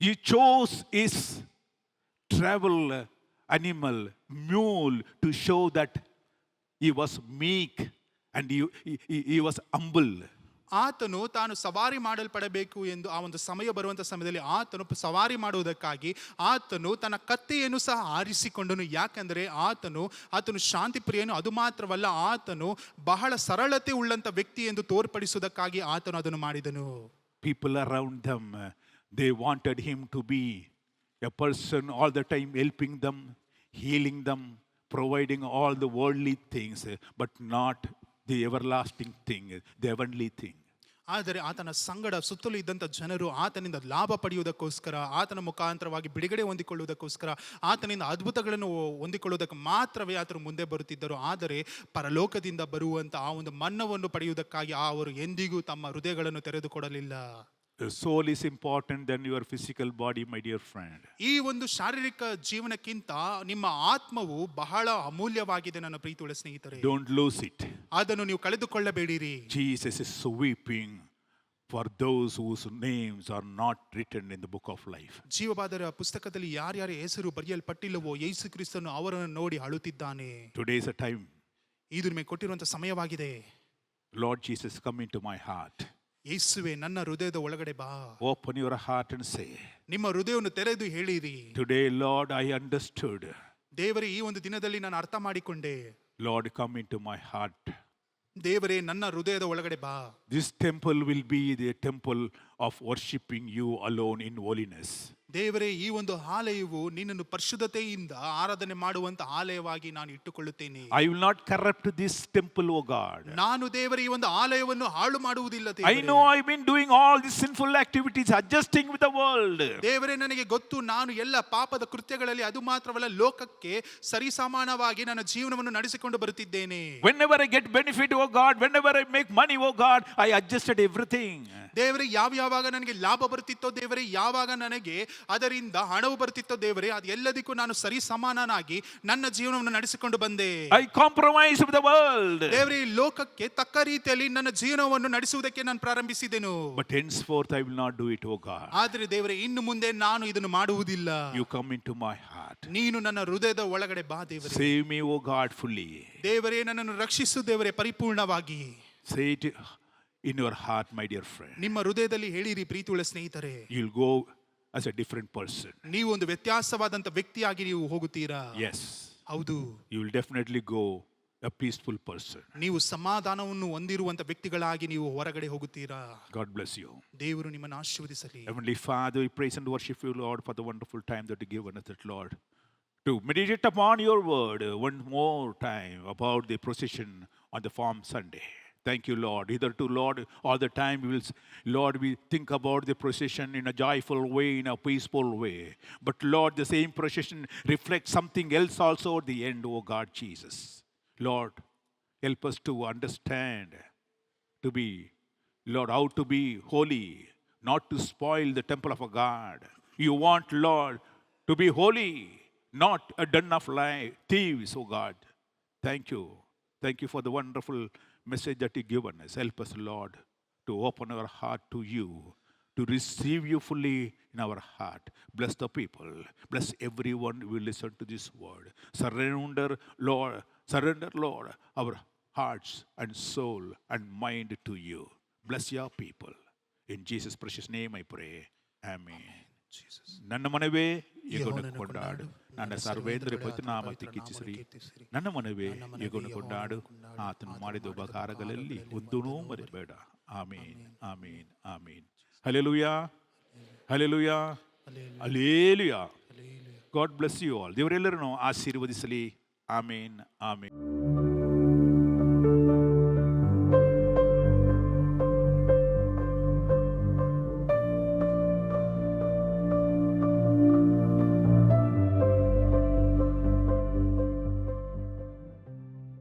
He chose his travel animal, mule, to show that he was meek and he was humble. ಆತನು ತಾನು ಸವಾರಿ ಮಾಡಲ್ಪಡಬೇಕು ಎಂದು ಆ ಒಂದು ಸಮಯ ಬರುವಂತ ಸಮಯದಲ್ಲಿ ಆತನು ಸವಾರಿ ಮಾಡುವುದಕ್ಕಾಗಿ ಆತನು ತನ್ನ ಕತ್ತೆಯನ್ನು ಸಹ ಆರಿಸಿಕೊಂಡನು. ಯಾಕಂದರೆ ಆತನು ಶಾಂತಿ ಪ್ರಿಯನು, ಅದು ಮಾತ್ರವಲ್ಲ, ಆತನು ಬಹಳ ಸರಳತೆ ಉಳ್ಳಂತ ವ್ಯಕ್ತಿ ಎಂದು ತೋರ್ಪಡಿಸುವುದಕ್ಕಾಗಿ ಆತನು ಅದನ್ನು ಮಾಡಿದನು. People around them, they wanted him to be a person all the time helping them, healing them, providing all the worldly things, but not the everlasting thing, the heavenly thing. ಆದರೆ ಆತನ ಸಂಗಡ ಸುತ್ತಲೂ ಇದ್ದಂಥ ಜನರು ಆತನಿಂದ ಲಾಭ ಪಡೆಯುವುದಕ್ಕೋಸ್ಕರ, ಆತನ ಮುಖಾಂತರವಾಗಿ ಬಿಡುಗಡೆ ಹೊಂದಿಕೊಳ್ಳುವುದಕ್ಕೋಸ್ಕರ, ಆತನಿಂದ ಅದ್ಭುತಗಳನ್ನು ಹೊಂದಿಕೊಳ್ಳುವುದಕ್ಕೆ ಮಾತ್ರವೇ ಆತನು ಮುಂದೆ ಬರುತ್ತಿದ್ದರು. ಆದರೆ ಪರಲೋಕದಿಂದ ಬರುವಂಥ ಆ ಒಂದು ಮನ್ನವನ್ನು ಪಡೆಯುವುದಕ್ಕಾಗಿ ಅವರು ಎಂದಿಗೂ ತಮ್ಮ ಹೃದಯಗಳನ್ನು ತೆರೆದುಕೊಡಲಿಲ್ಲ. The soul is important than your physical body, my dear friend. ಈ ಒಂದು ಶಾರೀರಿಕ ಜೀವನಕ್ಕಿಂತ ನಿಮ್ಮ ಆತ್ಮವು ಬಹಳ ಅಮೂಲ್ಯವಾಗಿದೆ ನನ್ನ ಪ್ರೀತಿಯುಳ್ಳ ಸ್ನೇಹಿತರೆ. Don't lose it. ಅದನ್ನು ನೀವು ಕಳೆದುಕೊಳ್ಳಬೇಡಿರಿ. Jesus is weeping for those whose names are not written in the book of life. ಜೀವಬಾಧ್ಯರ ಪುಸ್ತಕದಲ್ಲಿ ಯಾರ್ಯಾರ ಹೆಸರು ಬರೆಯಲ್ಪಟ್ಟಿಲ್ಲವೋ ಯೇಸು ಕ್ರಿಸ್ತನು ಅವರನ್ನು ನೋಡಿ ಅಳುತ್ತಿದ್ದಾನೆ. Today is a time. ಇದು ನಿಮಗೆ ಕೊಟ್ಟಿರುವಂತ ಸಮಯವಾಗಿದೆ. Lord Jesus, come into my heart. ಯೇಸುವೆ, ನನ್ನ ಹೃದಯದ ಒಳಗಡೆ ಬಾ. Open your heart and say, ನಿಮ್ಮ ಹೃದಯವನ್ನು ತೆರೆದು ಹೇಳಿರಿ. Today, Lord, I understood. ದೇವರೇ, ಈ ಒಂದು ದಿನದಲ್ಲಿ ನಾನು ಅರ್ಥ ಮಾಡಿಕೊಂಡೆ. Lord, come into my heart. ದೇವರೇ, ನನ್ನ ಹೃದಯದ ಒಳಗಡೆ ಬಾ. This temple will be the temple of worshiping you alone in holiness. ದೇವರೇ, ಈ ಒಂದು ಆಲಯವು ನಿನ್ನನ್ನು ಪರಿಶುದ್ಧತೆಯಿಂದ ಆರಾಧನೆ ಮಾಡುವಂತ ಆಲಯವಾಗಿ ನಾನು ಇಟ್ಟುಕೊಳ್ಳುತ್ತೇನೆ. I will not corrupt this temple, O God. ನಾನು ದೇವರೇ ಈ ಒಂದು ಆಲಯವನ್ನು ಹಾಳು ಮಾಡುವುದಿಲ್ಲ. I know I've been doing all these sinful activities, adjusting with the world. ದೇವರೇ, ನನಗೆ ಗೊತ್ತು, ನಾನು ಎಲ್ಲ ಪಾಪದ ಕೃತ್ಯಗಳಲ್ಲಿ, ಅದು ಮಾತ್ರವಲ್ಲ ಲೋಕಕ್ಕೆ ಸರಿಸಮಾನವಾಗಿ ನನ್ನ ಜೀವನವನ್ನು ನಡೆಸಿಕೊಂಡು ಬರುತ್ತಿದ್ದೇನೆ. Whenever I get benefit, O God, whenever I make money, O God, I adjusted everything. ದೇವರೇ, ಯಾವಾಗ ನನಗೆ ಲಾಭ ಬರುತ್ತಿತ್ತೋ ದೇವರೇ, ಯಾವಾಗ ನನಗೆ ಅದರಿಂದ ಹಣವು ಬರುತ್ತಿತ್ತೋ ದೇವರೇ, ಅದು ಎಲ್ಲದಕ್ಕೂ ನಾನು ಸರಿ ಸಮಾನನಾಗಿ ನನ್ನ ಜೀವನವನ್ನು ನಡೆಸಿಕೊಂಡು ಬಂದೆ. I compromise with the world. ದೇವರೇ, ಲೋಕಕ್ಕೆ ತಕ್ಕ ರೀತಿಯಲ್ಲಿ ನನ್ನ ಜೀವನವನ್ನು ನಡೆಸುವುದಕ್ಕೆ ನಾನು ಪ್ರಾರಂಭಿಸಿದೆನು. But henceforth I will not do it, O God. ಆದರೆ ದೇವರೇ, ಇನ್ನು ಮುಂದೆ ನಾನು ಇದನ್ನು ಮಾಡುವುದಿಲ್ಲ. You come into my heart. ನೀನು ನನ್ನ ಹೃದಯದ ಒಳಗಡೆ ಬಾ ದೇವರೇ. Save me, O God, fully. ದೇವರೇ, ನನ್ನನ್ನು ರಕ್ಷಿಸು ದೇವರೇ ಪರಿಪೂರ್ಣವಾಗಿ. Say it in your heart, my dear friend. ನಿಮ್ಮ ಹೃದಯದಲ್ಲಿ ಹೇಳಿರಿ ಪ್ರೀತಿಯುಳ್ಳ ಸ್ನೇಹಿತರೆ. You'll go as a different person. ನೀವು ಒಂದು ವ್ಯತ್ಯಾಸವಾದಂತ ವ್ಯಕ್ತಿಯಾಗಿ ನೀವು ಹೋಗುತ್ತೀರಾ? Yes. ಹೌದು. You will definitely go a peaceful person. ನೀವು ಸಮಾಧಾನವನ್ನು ಹೊಂದಿರುವಂತ ವ್ಯಕ್ತಿಗಳಾಗಿ ನೀವು ಹೊರಗಡೆ ಹೋಗುತ್ತೀರಾ? God bless you. ದೇವರು ನಿಮ್ಮನ್ನು ಆಶೀರ್ವದಿಸಲಿ. Heavenly Father, we praise and worship you, Lord, for the wonderful time that you given us, that Lord, to meditate upon your word one more time about the procession on the Palm Sunday. Thank you, Lord. Hitherto, Lord, all the time Lord, we think about the procession in a joyful way, in a peaceful way. But Lord, the same procession reflects something else also at the end, oh God, Jesus. Lord, help us to understand, to be, Lord, how to be holy, not to spoil the temple of a God. You want, Lord, to be holy, not a den of thieves, oh God. Thank you. Thank you for the wonderful message that you given us. Help us, Lord, to open our heart to you, to to receive you fully in our heart. Bless the people. Bless everyone who will listen to this word. Surrender, Lord, our hearts and soul and mind to you. Bless your people. In Jesus' precious name I pray. Amen. ನನ್ನ ಮನವೇ ಯೆಹೋವನನ್ನು ಕೊಂಡಾಡು, ನನ್ನ ಸರ್ವೇಂದ್ರ ಪವಿತ್ರ ನಾಮಕ್ಕೆ ಕೀರ್ತಿಸಿರಿ. ನನ್ನ ಮನವೇ ಯೆಹೋವನನ್ನು ಕೊಂಡಾಡು, ಆತನು ಮಾಡಿದ ಉಪಕಾರಗಳಲ್ಲಿ ಒಂದೂ ಮರೆಯಬೇಡ. Amen, amen, amen. Hallelujah, hallelujah, hallelujah. God bless you all. ದೇವರೆಲ್ಲರನ್ನು ಆಶೀರ್ವದಿಸಲಿ. ಆಮೇನ್, ಆಮೇನ್.